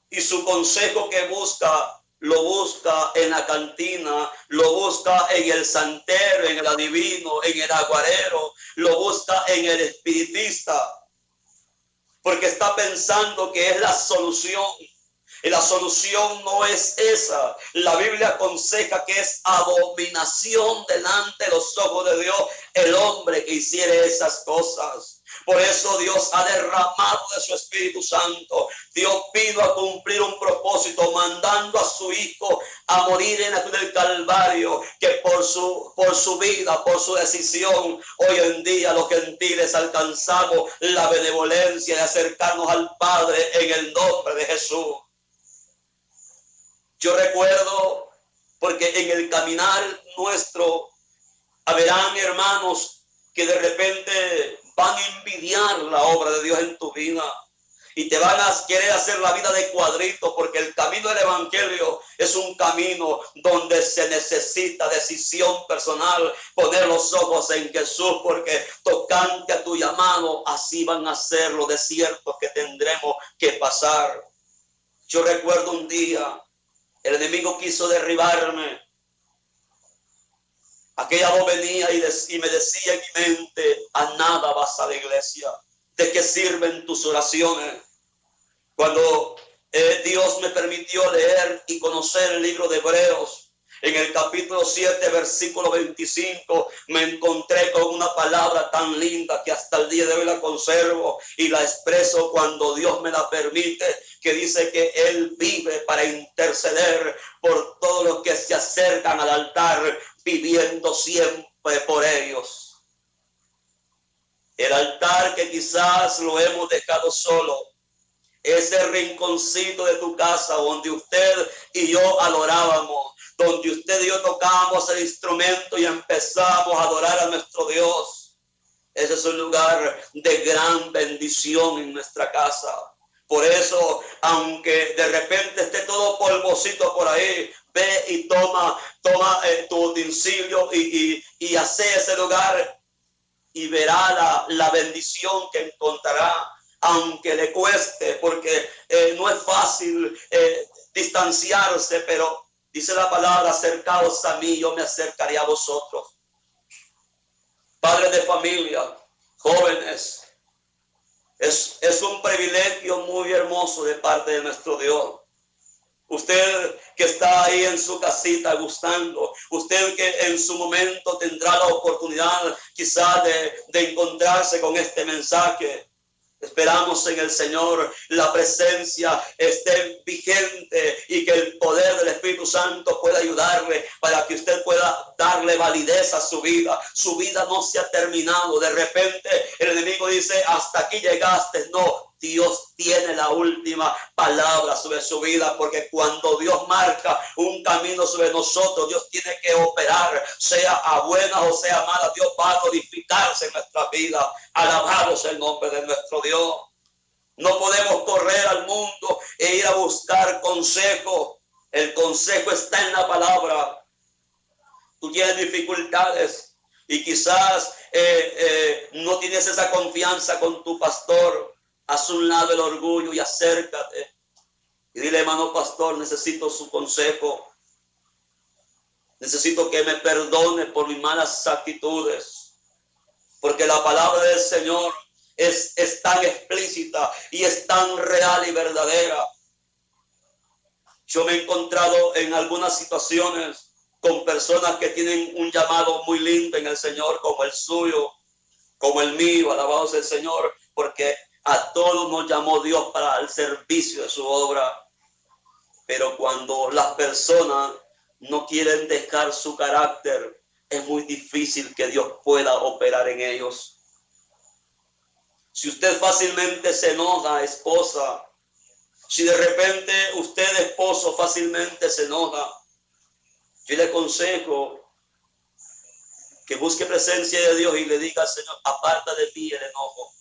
y su consejo que busca, lo busca en la cantina, lo busca en el santero, en el adivino, en el aguarero, lo busca en el espiritista, porque está pensando que es la solución. Y la solución no es esa. La Biblia aconseja que es abominación delante de los ojos de Dios el hombre que hiciere esas cosas. Por eso Dios ha derramado de su Espíritu Santo. Dios vino a cumplir un propósito, mandando a su Hijo a morir en la cruz del Calvario, que por su vida, por su decisión, hoy en día los gentiles alcanzamos la benevolencia de acercarnos al Padre en el nombre de Jesús. Yo recuerdo, porque en el caminar nuestro habrán hermanos que de repente van a envidiar la obra de Dios en tu vida y te van a querer hacer la vida de cuadrito, porque el camino del evangelio es un camino donde se necesita decisión personal, poner los ojos en Jesús, porque tocante a tu llamado, así van a ser los desiertos que tendremos que pasar. Yo recuerdo un día, el enemigo quiso derribarme. Aquella voz venía y me decía en mi mente: a nada vas a la iglesia. ¿De qué sirven tus oraciones? Cuando Dios me permitió leer y conocer el libro de Hebreos, en el capítulo 7, versículo 25, me encontré con una palabra tan linda que hasta el día de hoy la conservo y la expreso cuando Dios me la permite, que dice que Él vive para interceder por todos los que se acercan al altar, viviendo siempre por ellos. El altar que quizás lo hemos dejado solo, ese rinconcito de tu casa donde usted y yo adorábamos, donde usted y yo tocábamos el instrumento y empezamos a adorar a nuestro Dios. Ese es un lugar de gran bendición en nuestra casa. Por eso, aunque de repente esté todo polvosito por ahí, ve y toma tu utensilio y hace ese lugar y verá la bendición que encontrará, aunque le cueste, porque no es fácil distanciarse, pero dice la palabra, acercaos a mí, yo me acercaré a vosotros. Padres de familia, jóvenes, es un privilegio muy hermoso de parte de nuestro Dios. Usted que está ahí en su casita gustando, usted que en su momento tendrá la oportunidad quizás de encontrarse con este mensaje. Esperamos en el Señor la presencia esté vigente y que el poder del Espíritu Santo pueda ayudarle para que usted pueda darle validez a su vida. Su vida no se ha terminado. De repente el enemigo dice, hasta aquí llegaste. No, Dios tiene la última palabra sobre su vida, porque cuando Dios marca un camino sobre nosotros, Dios tiene que operar, sea a buenas o sea a malas. Dios va a glorificarse en nuestra vida. Alabamos el nombre de nuestro Dios. No podemos correr al mundo e ir a buscar consejo. El consejo está en la palabra. Tú tienes dificultades y quizás no tienes esa confianza con tu pastor. Haz un lado el orgullo y acércate. Y dile, hermano pastor, necesito su consejo. Necesito que me perdone por mis malas actitudes. Porque la palabra del Señor es tan explícita y es tan real y verdadera. Yo me he encontrado en algunas situaciones con personas que tienen un llamado muy lindo en el Señor, como el suyo, como el mío, alabado sea el Señor, porque a todos nos llamó Dios para el servicio de su obra. Pero cuando las personas no quieren dejar su carácter, es muy difícil que Dios pueda operar en ellos. Si usted fácilmente se enoja, esposa, si de repente usted, esposo, fácilmente se enoja, yo le aconsejo que busque presencia de Dios y le diga al Señor, aparta de mí el enojo.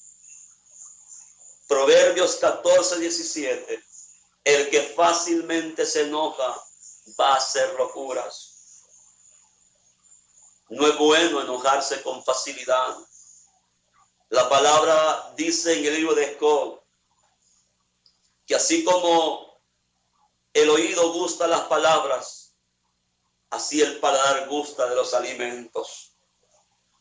Proverbios 14:17. El que fácilmente se enoja va a hacer locuras. No es bueno enojarse con facilidad. La palabra dice en el libro de Job que así como el oído gusta las palabras, así el paladar gusta de los alimentos.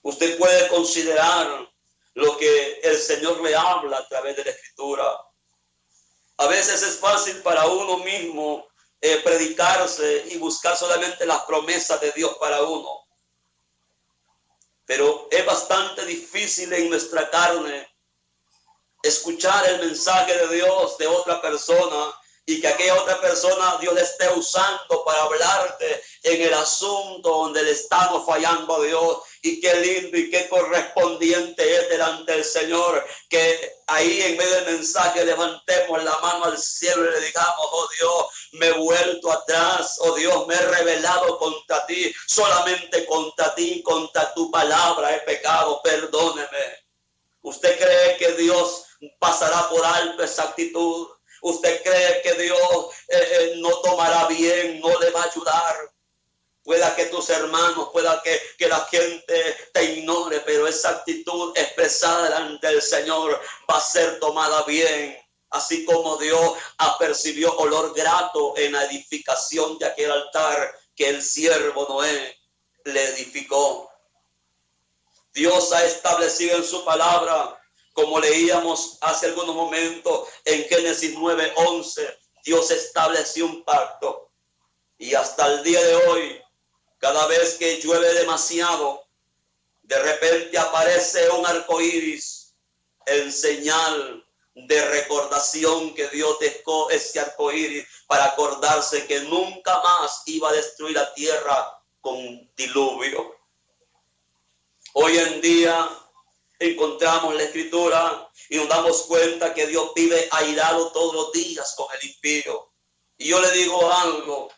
Usted puede considerar lo que el Señor le habla a través de la Escritura. A veces es fácil para uno mismo predicarse y buscar solamente las promesas de Dios para uno. Pero es bastante difícil en nuestra carne escuchar el mensaje de Dios de otra persona y que aquella otra persona Dios le esté usando para hablarte en el asunto donde le estamos fallando a Dios. Y qué lindo y qué correspondiente es delante del Señor que ahí en medio del mensaje levantemos la mano al cielo y le digamos, oh Dios, me he vuelto atrás, oh Dios, me he rebelado contra ti, solamente contra ti, contra tu palabra he pecado, perdóneme. ¿Usted cree que Dios pasará por alto esa actitud? ¿Usted cree que Dios no tomará bien, no le va a ayudar? Pueda que tus hermanos, pueda que la gente te ignore, pero esa actitud expresada delante del Señor va a ser tomada bien. Así como Dios apercibió olor grato en la edificación de aquel altar que el siervo Noé le edificó. Dios ha establecido en su palabra, como leíamos hace algunos momentos en Génesis 9:11, Dios estableció un pacto. Y hasta el día de hoy, cada vez que llueve demasiado, de repente aparece un arco iris en señal de recordación que Dios dejó ese arco iris para acordarse que nunca más iba a destruir la tierra con diluvio. Hoy en día encontramos la escritura y nos damos cuenta que Dios vive airado todos los días con el impío. Y yo le digo algo,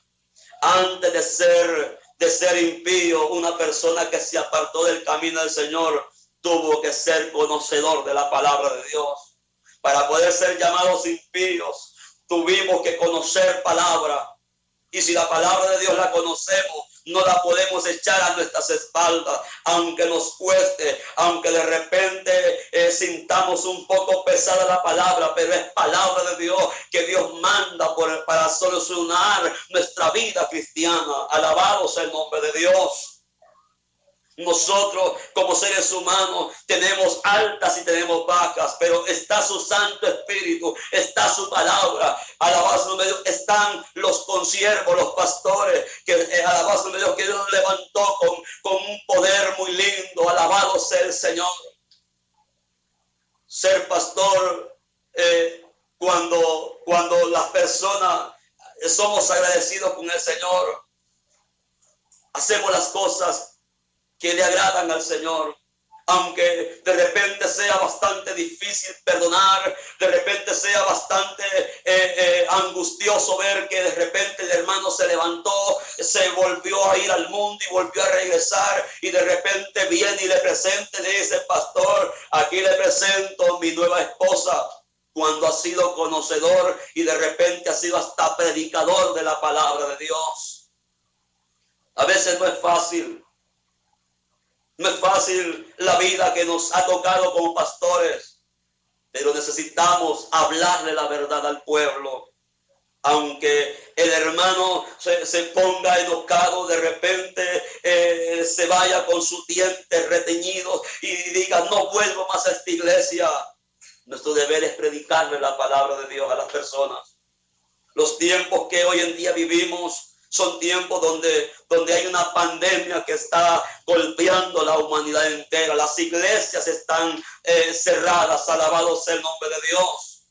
antes de ser impío, una persona que se apartó del camino del Señor tuvo que ser conocedor de la palabra de Dios. Para poder ser llamados impíos, tuvimos que conocer palabra. Y si la palabra de Dios la conocemos, no la podemos echar a nuestras espaldas, aunque nos cueste, aunque de repente sintamos un poco pesada la palabra, pero es palabra de Dios que Dios manda para solucionar nuestra vida cristiana. Alabado sea el nombre de Dios. Nosotros como seres humanos tenemos altas y tenemos bajas, pero está su Santo Espíritu, está su palabra. Alabado sea Dios, están los consiervos, los pastores, que alabado sea Dios, que Dios levantó con un poder muy lindo. Alabado sea el Señor. Ser pastor, cuando las personas somos agradecidos con el Señor, hacemos las cosas que le agradan al Señor, aunque de repente sea bastante difícil perdonar, de repente sea bastante angustioso ver que de repente el hermano se levantó, se volvió a ir al mundo y volvió a regresar, y de repente viene y le presenta y le dice: pastor, aquí le presento mi nueva esposa, cuando ha sido conocedor y de repente ha sido hasta predicador de la palabra de Dios. A veces no es fácil. No es fácil la vida que nos ha tocado como pastores, pero necesitamos hablarle la verdad al pueblo. Aunque el hermano se ponga enojado, de repente se vaya con sus dientes reteñidos y diga: no vuelvo más a esta iglesia. Nuestro deber es predicarle la palabra de Dios a las personas. Los tiempos que hoy en día vivimos son tiempos donde hay una pandemia que está golpeando la humanidad entera. Las iglesias están cerradas. Alabado sea el nombre de Dios.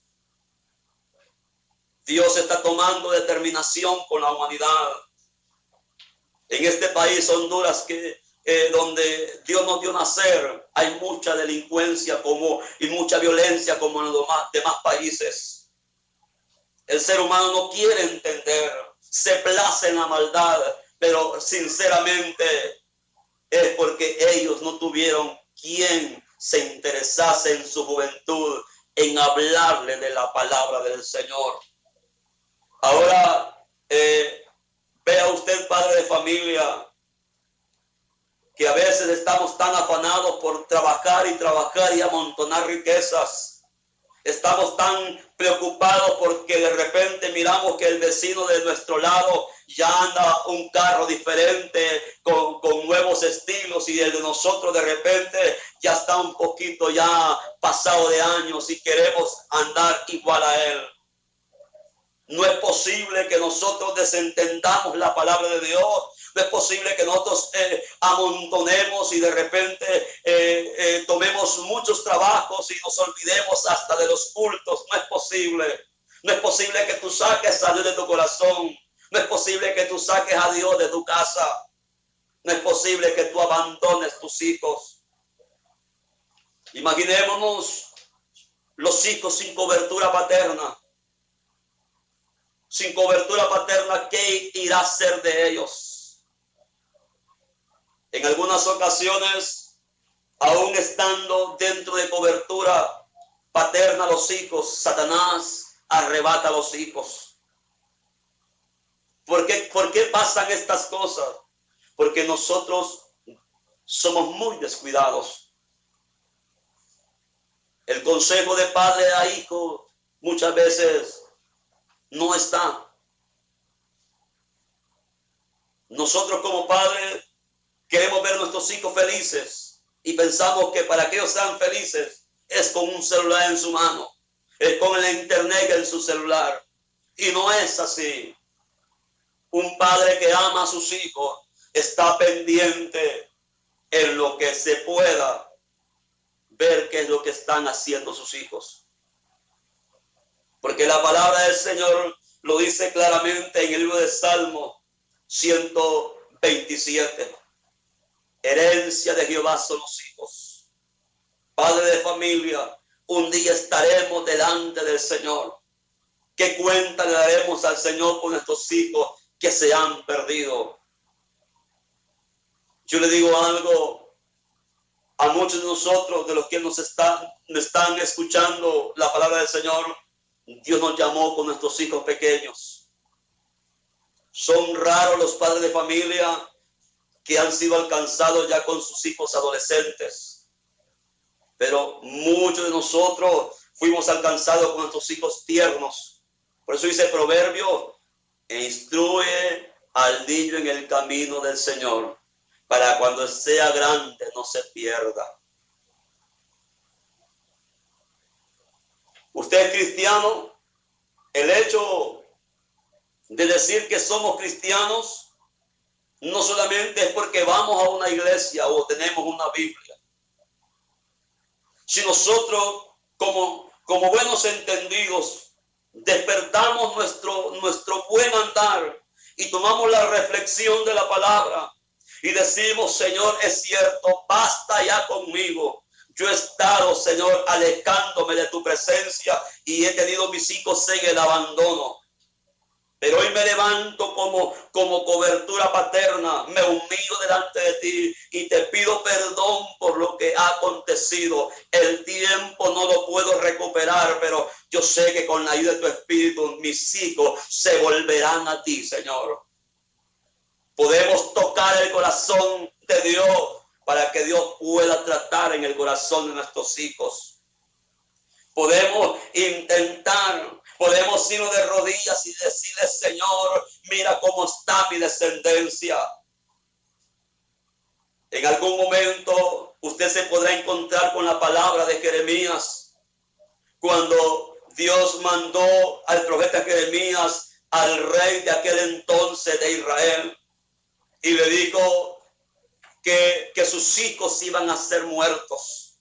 Dios está tomando determinación con la humanidad. En este país, Honduras, donde Dios nos dio nacer, hay mucha delincuencia y mucha violencia como en los demás países. El ser humano no quiere entender, se place en la maldad, pero sinceramente es porque ellos no tuvieron quien se interesase en su juventud en hablarle de la palabra del Señor. Ahora, vea usted, padre de familia, que a veces estamos tan afanados por trabajar y amontonar riquezas. Estamos tan preocupados porque de repente miramos que el vecino de nuestro lado ya anda un carro diferente con nuevos estilos, y el de nosotros de repente ya está un poquito ya pasado de años y queremos andar igual a él. No es posible que nosotros desentendamos la palabra de Dios. No es posible que nosotros amontonemos y de repente tomemos muchos trabajos y nos olvidemos hasta de los cultos. No es posible. No es posible que tú saques a Dios de tu corazón. No es posible que tú saques a Dios de tu casa. No es posible que tú abandones tus hijos. Imaginémonos los hijos sin cobertura paterna. Sin cobertura paterna, ¿qué irá a ser de ellos? En algunas ocasiones, aún estando dentro de cobertura paterna los hijos, Satanás arrebata a los hijos. ¿Por qué pasan estas cosas? Porque nosotros somos muy descuidados. El consejo de padre a hijo muchas veces no está. Nosotros como padres queremos ver a nuestros hijos felices y pensamos que para que ellos sean felices es con un celular en su mano, es con el internet en su celular. Y no es así. Un padre que ama a sus hijos está pendiente en lo que se pueda ver qué es lo que están haciendo sus hijos. Porque la palabra del Señor lo dice claramente en el libro de Salmo 127. Herencia de Jehová son los hijos. Padre de familia, un día estaremos delante del Señor. ¿Qué cuenta le daremos al Señor con nuestros hijos que se han perdido? Yo le digo algo a muchos de nosotros, de los que nos están escuchando la palabra del Señor. Dios nos llamó con nuestros hijos pequeños. Son raros los padres de familia que han sido alcanzados ya con sus hijos adolescentes. Pero muchos de nosotros fuimos alcanzados con nuestros hijos tiernos. Por eso dice Proverbio: e instruye al niño en el camino del Señor, para cuando sea grande no se pierda. Usted es cristiano. El hecho de decir que somos cristianos no solamente es porque vamos a una iglesia o tenemos una Biblia. Si nosotros como buenos entendidos despertamos nuestro buen andar y tomamos la reflexión de la palabra y decimos: Señor, es cierto, basta ya conmigo. Yo he estado, Señor, alejándome de tu presencia y he tenido mis hijos en el abandono. Pero hoy me levanto como cobertura paterna, me humillo delante de ti y te pido perdón por lo que ha acontecido. El tiempo no lo puedo recuperar, pero yo sé que con la ayuda de tu Espíritu mis hijos se volverán a ti, Señor. Podemos tocar el corazón de Dios para que Dios pueda tratar en el corazón de nuestros hijos. Podemos intentar, podemos irnos de rodillas y decirle: Señor, mira cómo está mi descendencia. En algún momento usted se podrá encontrar con la palabra de Jeremías, cuando Dios mandó al profeta Jeremías al rey de aquel entonces de Israel y le dijo que sus hijos iban a ser muertos.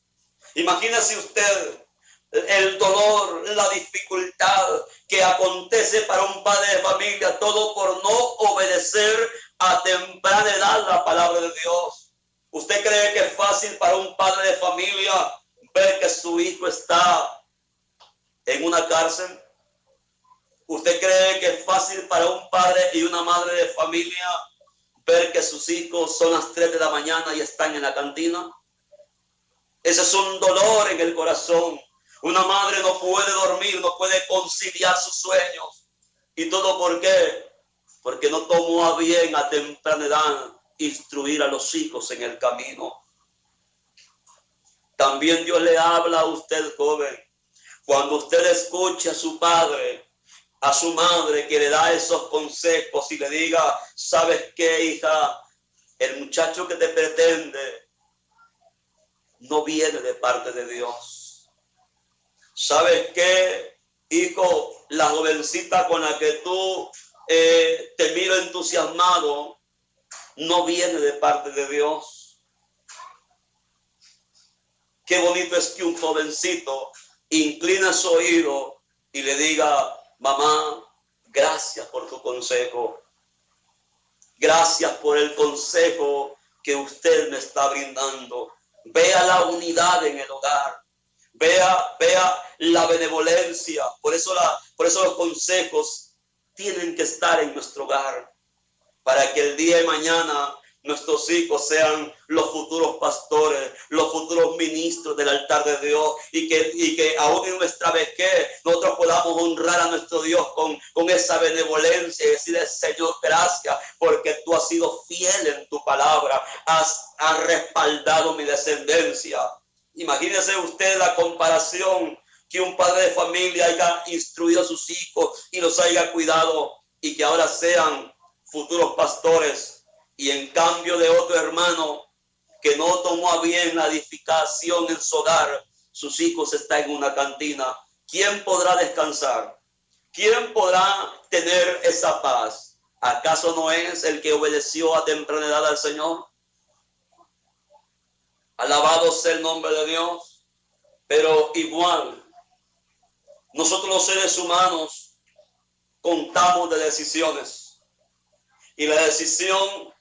Imagínese usted el dolor, la dificultad que acontece para un padre de familia, todo por no obedecer a temprana edad la palabra de Dios. ¿Usted cree que es fácil para un padre de familia ver que su hijo está en una cárcel? ¿Usted cree que es fácil para un padre y una madre de familia ver que sus hijos son las 3 de la mañana y están en la cantina? Ese es un dolor en el corazón. Una madre no puede dormir, no puede conciliar sus sueños. ¿Y todo por qué? Porque no tomó a bien a temprana edad instruir a los hijos en el camino. También Dios le habla a usted, joven. Cuando usted escuche a su padre, a su madre, que le da esos consejos y le diga: ¿sabes qué, hija? El muchacho que te pretende no viene de parte de Dios. ¿Sabes qué, hijo? La jovencita con la que tú te miro entusiasmado no viene de parte de Dios. Qué bonito es que un jovencito inclina su oído y le diga: mamá, gracias por tu consejo. Gracias por el consejo que usted me está brindando. Vea la unidad en el hogar. Vea la benevolencia. Por eso los consejos tienen que estar en nuestro hogar, para que el día de mañana nuestros hijos sean los futuros pastores, los futuros ministros del altar de Dios, y que aún en nuestra vejez nosotros podamos honrar a nuestro Dios con esa benevolencia y decirle: Señor, gracias porque tú has sido fiel en tu palabra, has respaldado mi descendencia. Imagínese usted la comparación, que un padre de familia haya instruido a sus hijos y los haya cuidado, y que ahora sean futuros pastores, y en cambio de otro hermano que no tomó a bien la edificación en su hogar, sus hijos están en una cantina. ¿Quién podrá descansar? ¿Quién podrá tener esa paz? ¿Acaso no es el que obedeció a temprana edad al Señor? Alabado sea el nombre de Dios. Pero igual, nosotros los seres humanos contamos de decisiones. Y la decisión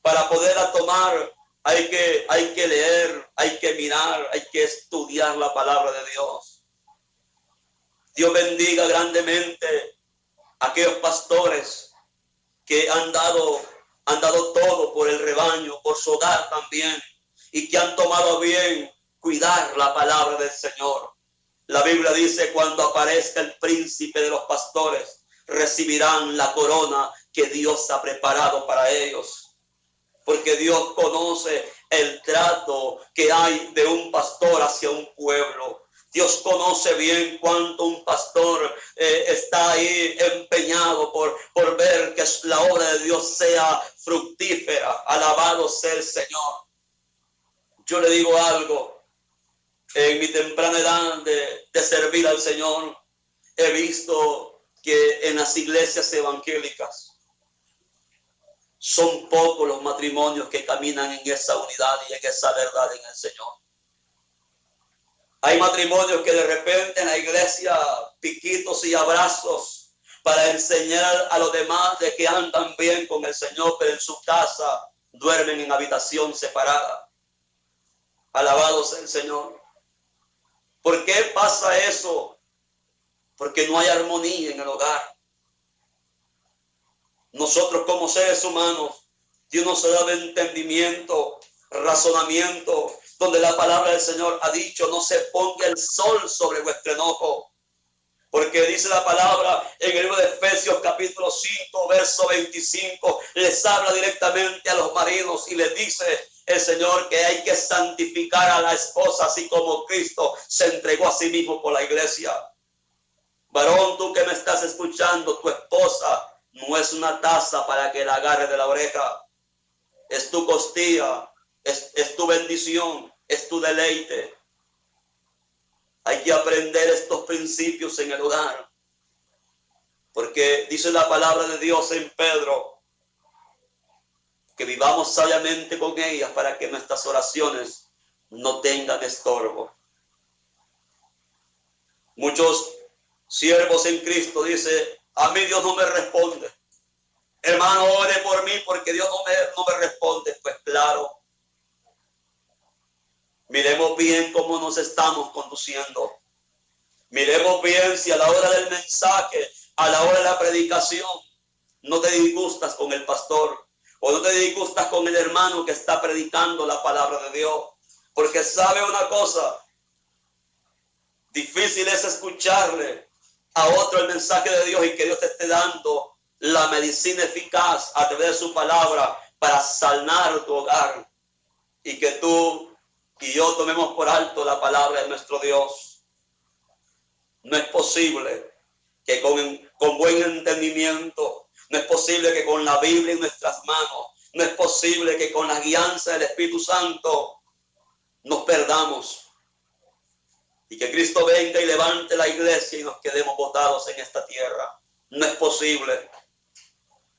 para poderla tomar hay que leer, hay que mirar, hay que estudiar la palabra de Dios. Dios bendiga grandemente a aquellos pastores que han dado todo por el rebaño, por su hogar también, y que han tomado bien cuidar la palabra del Señor. La Biblia dice: cuando aparezca el príncipe de los pastores, recibirán la corona que Dios ha preparado para ellos. Porque Dios conoce el trato que hay de un pastor hacia un pueblo. Dios conoce bien cuánto un pastor está ahí empeñado por ver que la obra de Dios sea fructífera. Alabado sea el Señor. Yo le digo algo. En mi temprana edad de servir al Señor, he visto que en las iglesias evangélicas son pocos los matrimonios que caminan en esa unidad y en esa verdad en el Señor. Hay matrimonios que de repente en la iglesia piquitos y abrazos para enseñar a los demás de que andan bien con el Señor, pero en su casa duermen en habitación separada. Alabado sea el Señor. ¿Por qué pasa eso? Porque no hay armonía en el hogar. Nosotros como seres humanos, Dios nos ha dado entendimiento, razonamiento, donde la palabra del Señor ha dicho: no se ponga el sol sobre vuestro enojo. Porque dice la palabra en el libro de Efesios capítulo 5, verso 25, les habla directamente a los maridos y les dice el Señor que hay que santificar a la esposa así como Cristo se entregó a sí mismo por la iglesia. Varón, tú que me estás escuchando, tu esposa no es una taza para que la agarre de la oreja. Es tu costilla, es tu bendición, es tu deleite. Hay que aprender estos principios en el hogar. Porque dice la palabra de Dios en Pedro que vivamos sabiamente con ellas para que nuestras oraciones no tengan estorbo. Muchos siervos en Cristo dicen: a mí Dios no me responde. Hermano, ore por mí porque Dios no me responde. Pues claro. Miremos bien cómo nos estamos conduciendo. Miremos bien si a la hora del mensaje, a la hora de la predicación, no te disgustas con el pastor o no te disgustas con el hermano que está predicando la palabra de Dios. Porque sabe una cosa, difícil es escucharle a otro el mensaje de Dios y que Dios te esté dando la medicina eficaz a través de su palabra para sanar tu hogar y que tú y yo tomemos por alto la palabra de nuestro Dios. No es posible que con buen entendimiento, no es posible que con la Biblia en nuestras manos, no es posible que con la guianza del Espíritu Santo nos perdamos y que Cristo venga y levante la iglesia y nos quedemos botados en esta tierra. No es posible.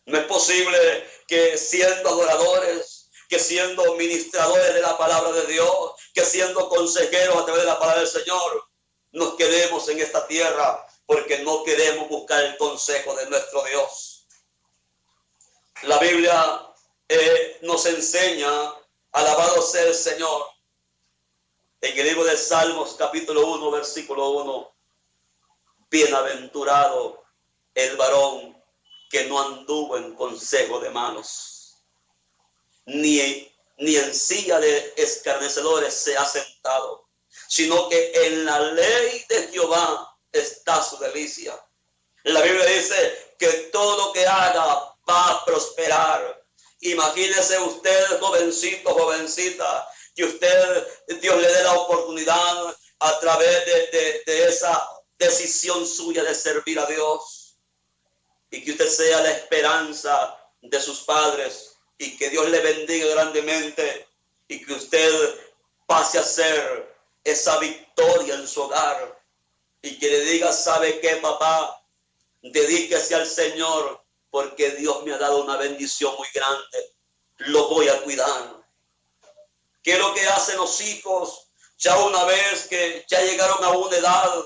No es posible que siendo adoradores, que siendo ministradores de la palabra de Dios, que siendo consejeros a través de la palabra del Señor, nos quedemos en esta tierra porque no queremos buscar el consejo de nuestro Dios. La Biblia nos enseña, alabado sea el Señor, en el libro de Salmos capítulo 1, versículo 1, bienaventurado el varón que no anduvo en consejo de malos, ni en silla de escarnecedores se ha sentado, sino que en la ley de Jehová está su delicia. La Biblia dice que todo lo que haga va a prosperar. Imagínese usted, jovencito, jovencita, que Dios le dé la oportunidad a través de esa decisión suya de servir a Dios, y que usted sea la esperanza de sus padres, y que Dios le bendiga grandemente, y que usted pase a ser esa victoria en su hogar, y que le diga: ¿sabe qué, papá? Dedíquese al Señor, porque Dios me ha dado una bendición muy grande, lo voy a cuidar. ¿Qué es lo que hacen los hijos ya una vez que ya llegaron a una edad,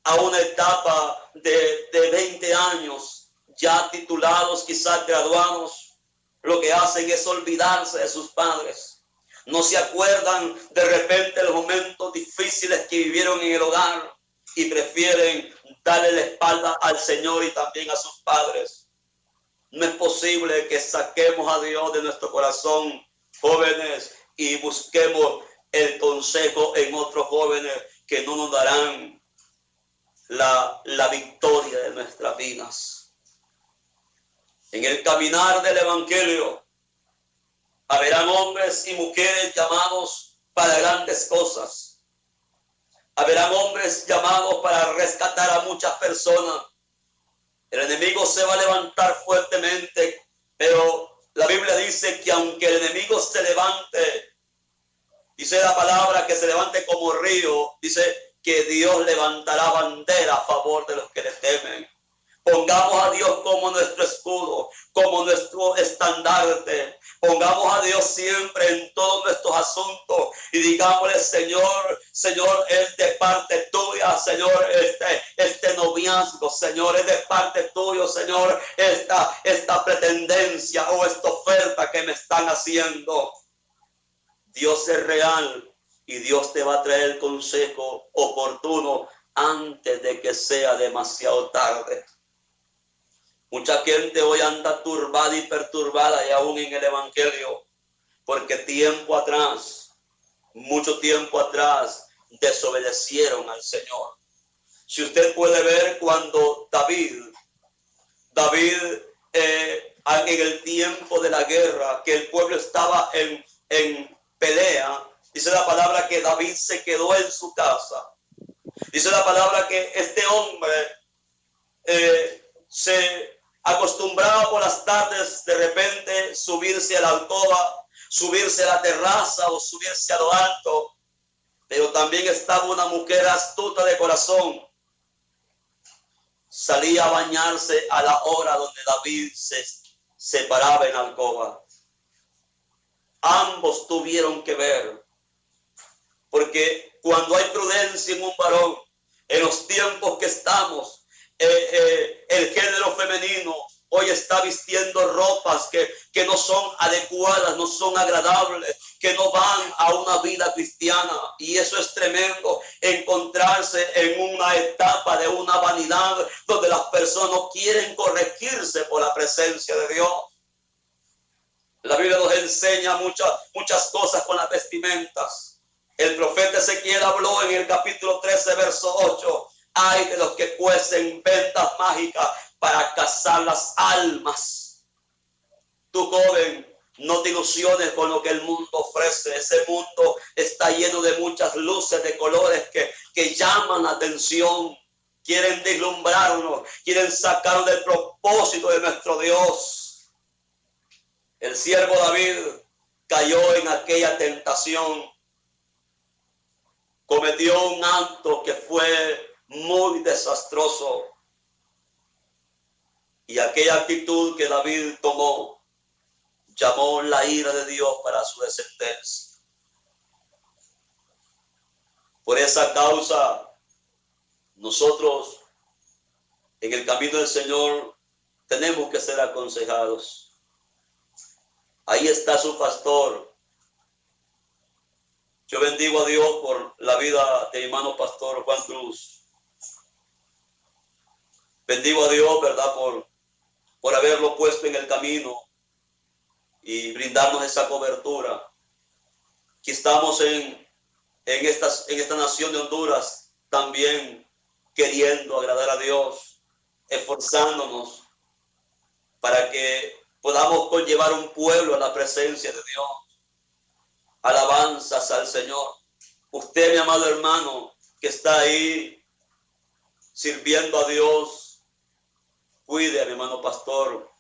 a una etapa de 20 años, ya titulados, quizás graduados? Lo que hacen es olvidarse de sus padres. No se acuerdan de repente los momentos difíciles que vivieron en el hogar y prefieren darle la espalda al Señor y también a sus padres. No es posible que saquemos a Dios de nuestro corazón, jóvenes, y busquemos el consejo en otros jóvenes que no nos darán la victoria de nuestras vidas. En el caminar del Evangelio habrán hombres y mujeres llamados para grandes cosas. Habrán hombres llamados para rescatar a muchas personas. El enemigo se va a levantar fuertemente, pero la Biblia dice que aunque el enemigo se levante, dice la palabra que se levante como río, dice que Dios levantará bandera a favor de los que le temen. Pongamos a Dios como nuestro escudo, como nuestro estandarte. Pongamos a Dios siempre en todos nuestros asuntos y digámosle, Señor, es de parte tuya, Señor, este noviazgo, Señor, es de parte tuya, Señor, esta pretendencia o esta oferta que me están haciendo. Dios es real y Dios te va a traer el consejo oportuno antes de que sea demasiado tarde. Mucha gente hoy anda turbada y perturbada y aún en el Evangelio, porque mucho tiempo atrás, desobedecieron al Señor. Si usted puede ver cuando David en el tiempo de la guerra, que el pueblo estaba en pelea, dice la palabra que David se quedó en su casa. Dice la palabra que este hombre se acostumbraba por las tardes de repente subirse a la alcoba, subirse a la terraza o subirse a lo alto, pero también estaba una mujer astuta de corazón. Salía a bañarse a la hora donde David se paraba en la alcoba. Ambos tuvieron que ver, porque cuando hay prudencia en un varón, en los tiempos que estamos, el género femenino hoy está vistiendo ropas que no son adecuadas, no son agradables, que no van a una vida cristiana. Y eso es tremendo, encontrarse en una etapa de una vanidad donde las personas no quieren corregirse por la presencia de Dios. La Biblia nos enseña muchas cosas con las vestimentas. El profeta Ezequiel habló en el capítulo 13, verso 8. Ay de los que cuecen vendas mágicas para cazar las almas. Tú, joven, no te ilusiones con lo que el mundo ofrece. Ese mundo está lleno de muchas luces de colores que llaman la atención. Quieren deslumbrarnos, quieren sacarnos del propósito de nuestro Dios. El siervo David cayó en aquella tentación. Cometió un acto que fue muy desastroso. Y aquella actitud que David tomó llamó la ira de Dios para su descendencia. Por esa causa, nosotros en el camino del Señor tenemos que ser aconsejados. Ahí está su pastor. Yo bendigo a Dios por la vida de mi hermano pastor Juan Cruz. Bendigo a Dios, ¿verdad? Por haberlo puesto en el camino y brindarnos esa cobertura. Aquí estamos en esta nación de Honduras también queriendo agradar a Dios, esforzándonos para que podamos conllevar un pueblo a la presencia de Dios. Alabanzas al Señor. Usted, mi amado hermano, que está ahí sirviendo a Dios, cuide a mi hermano pastor,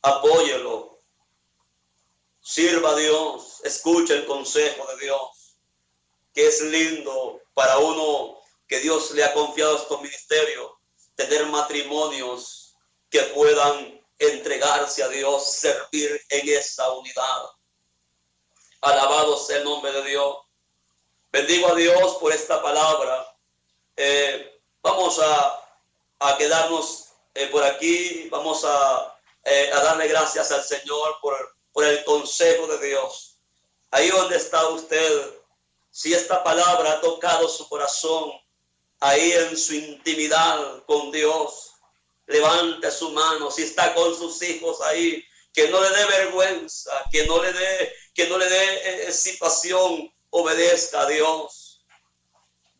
apóyelo, sirva a Dios, escuche el consejo de Dios, que es lindo para uno que Dios le ha confiado estos ministerios, tener matrimonios que puedan entregarse a Dios, servir en esa unidad. Alabado sea el nombre de Dios. Bendigo a Dios por esta palabra. Vamos a quedarnos por aquí. Vamos a darle gracias al Señor por el consejo de Dios. ahí donde está usted, si esta palabra ha tocado su corazón, ahí en su intimidad con Dios, levante su mano. Si está con sus hijos ahí, que no le dé vergüenza, que no le dé situación, obedezca a Dios.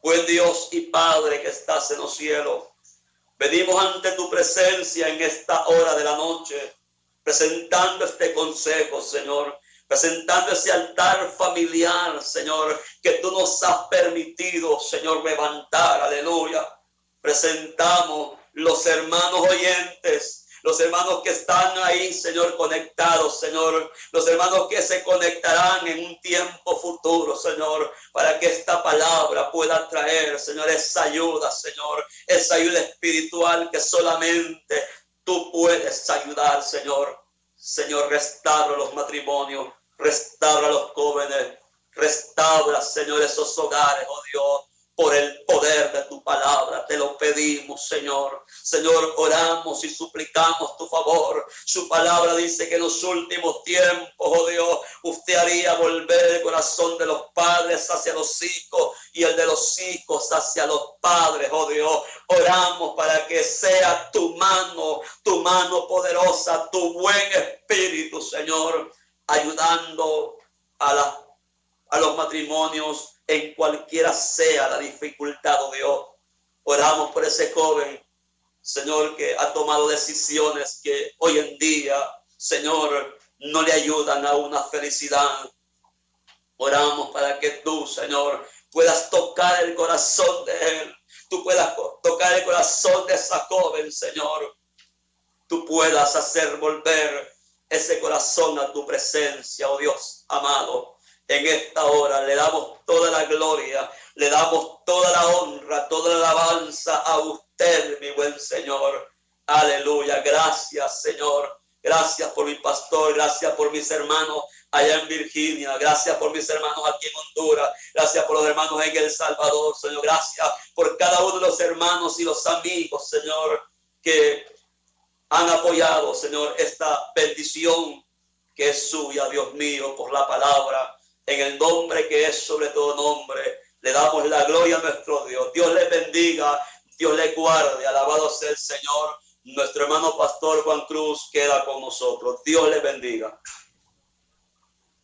Buen Dios y Padre que estás en los cielos, venimos ante tu presencia en esta hora de la noche, presentando este consejo, Señor, presentando ese altar familiar, Señor, que tú nos has permitido, Señor, levantar, aleluya. Presentamos los hermanos oyentes, los hermanos que están ahí, Señor, conectados, Señor, los hermanos que se conectarán en un tiempo futuro, Señor, para que esta palabra pueda traer, Señor, esa ayuda, Señor, esa ayuda espiritual que solamente tú puedes ayudar, Señor. Señor, restaura los matrimonios, restaura los jóvenes, restaura, Señor, esos hogares, oh Dios, por el poder de tu palabra. Te lo pedimos, Señor. Señor, oramos y suplicamos tu favor. Su palabra dice que en los últimos tiempos, oh Dios, usted haría volver el corazón de los padres hacia los hijos y el de los hijos hacia los padres, oh Dios. Oramos para que sea tu mano poderosa, tu buen espíritu, Señor, ayudando a los matrimonios en cualquiera sea la dificultad, oh Dios. Oramos por ese joven, Señor, que ha tomado decisiones que hoy en día, Señor, no le ayudan a una felicidad. Oramos para que tú, Señor, puedas tocar el corazón de él. Tú puedas tocar el corazón de esa joven, Señor. Tú puedas hacer volver ese corazón a tu presencia, oh Dios amado. En esta hora le damos toda la gloria, le damos toda la honra, toda la alabanza a usted, mi buen Señor. Aleluya. Gracias, Señor. Gracias por mi pastor, gracias por mis hermanos allá en Virginia, gracias por mis hermanos aquí en Honduras, gracias por los hermanos en El Salvador, Señor. Gracias por cada uno de los hermanos y los amigos, Señor, que han apoyado, Señor, esta bendición que es suya, Dios mío, por la palabra. En el nombre que es sobre todo nombre, le damos la gloria a nuestro Dios. Dios le bendiga, Dios le guarde. Alabado sea el Señor. Nuestro hermano pastor Juan Cruz queda con nosotros. Dios le bendiga.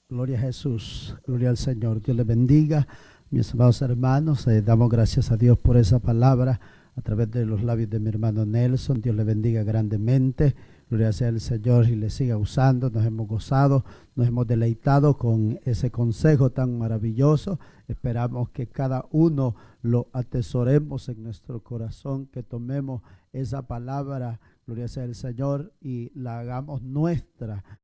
Gloria a Jesús, gloria al Señor. Dios le bendiga. Mis amados hermanos, damos gracias a Dios por esa palabra a través de los labios de mi hermano Nelson. Dios le bendiga grandemente. Gloria sea el Señor y le siga usando. Nos hemos gozado, nos hemos deleitado con ese consejo tan maravilloso. Esperamos que cada uno lo atesoremos en nuestro corazón, que tomemos esa palabra, gloria sea el Señor, y la hagamos nuestra.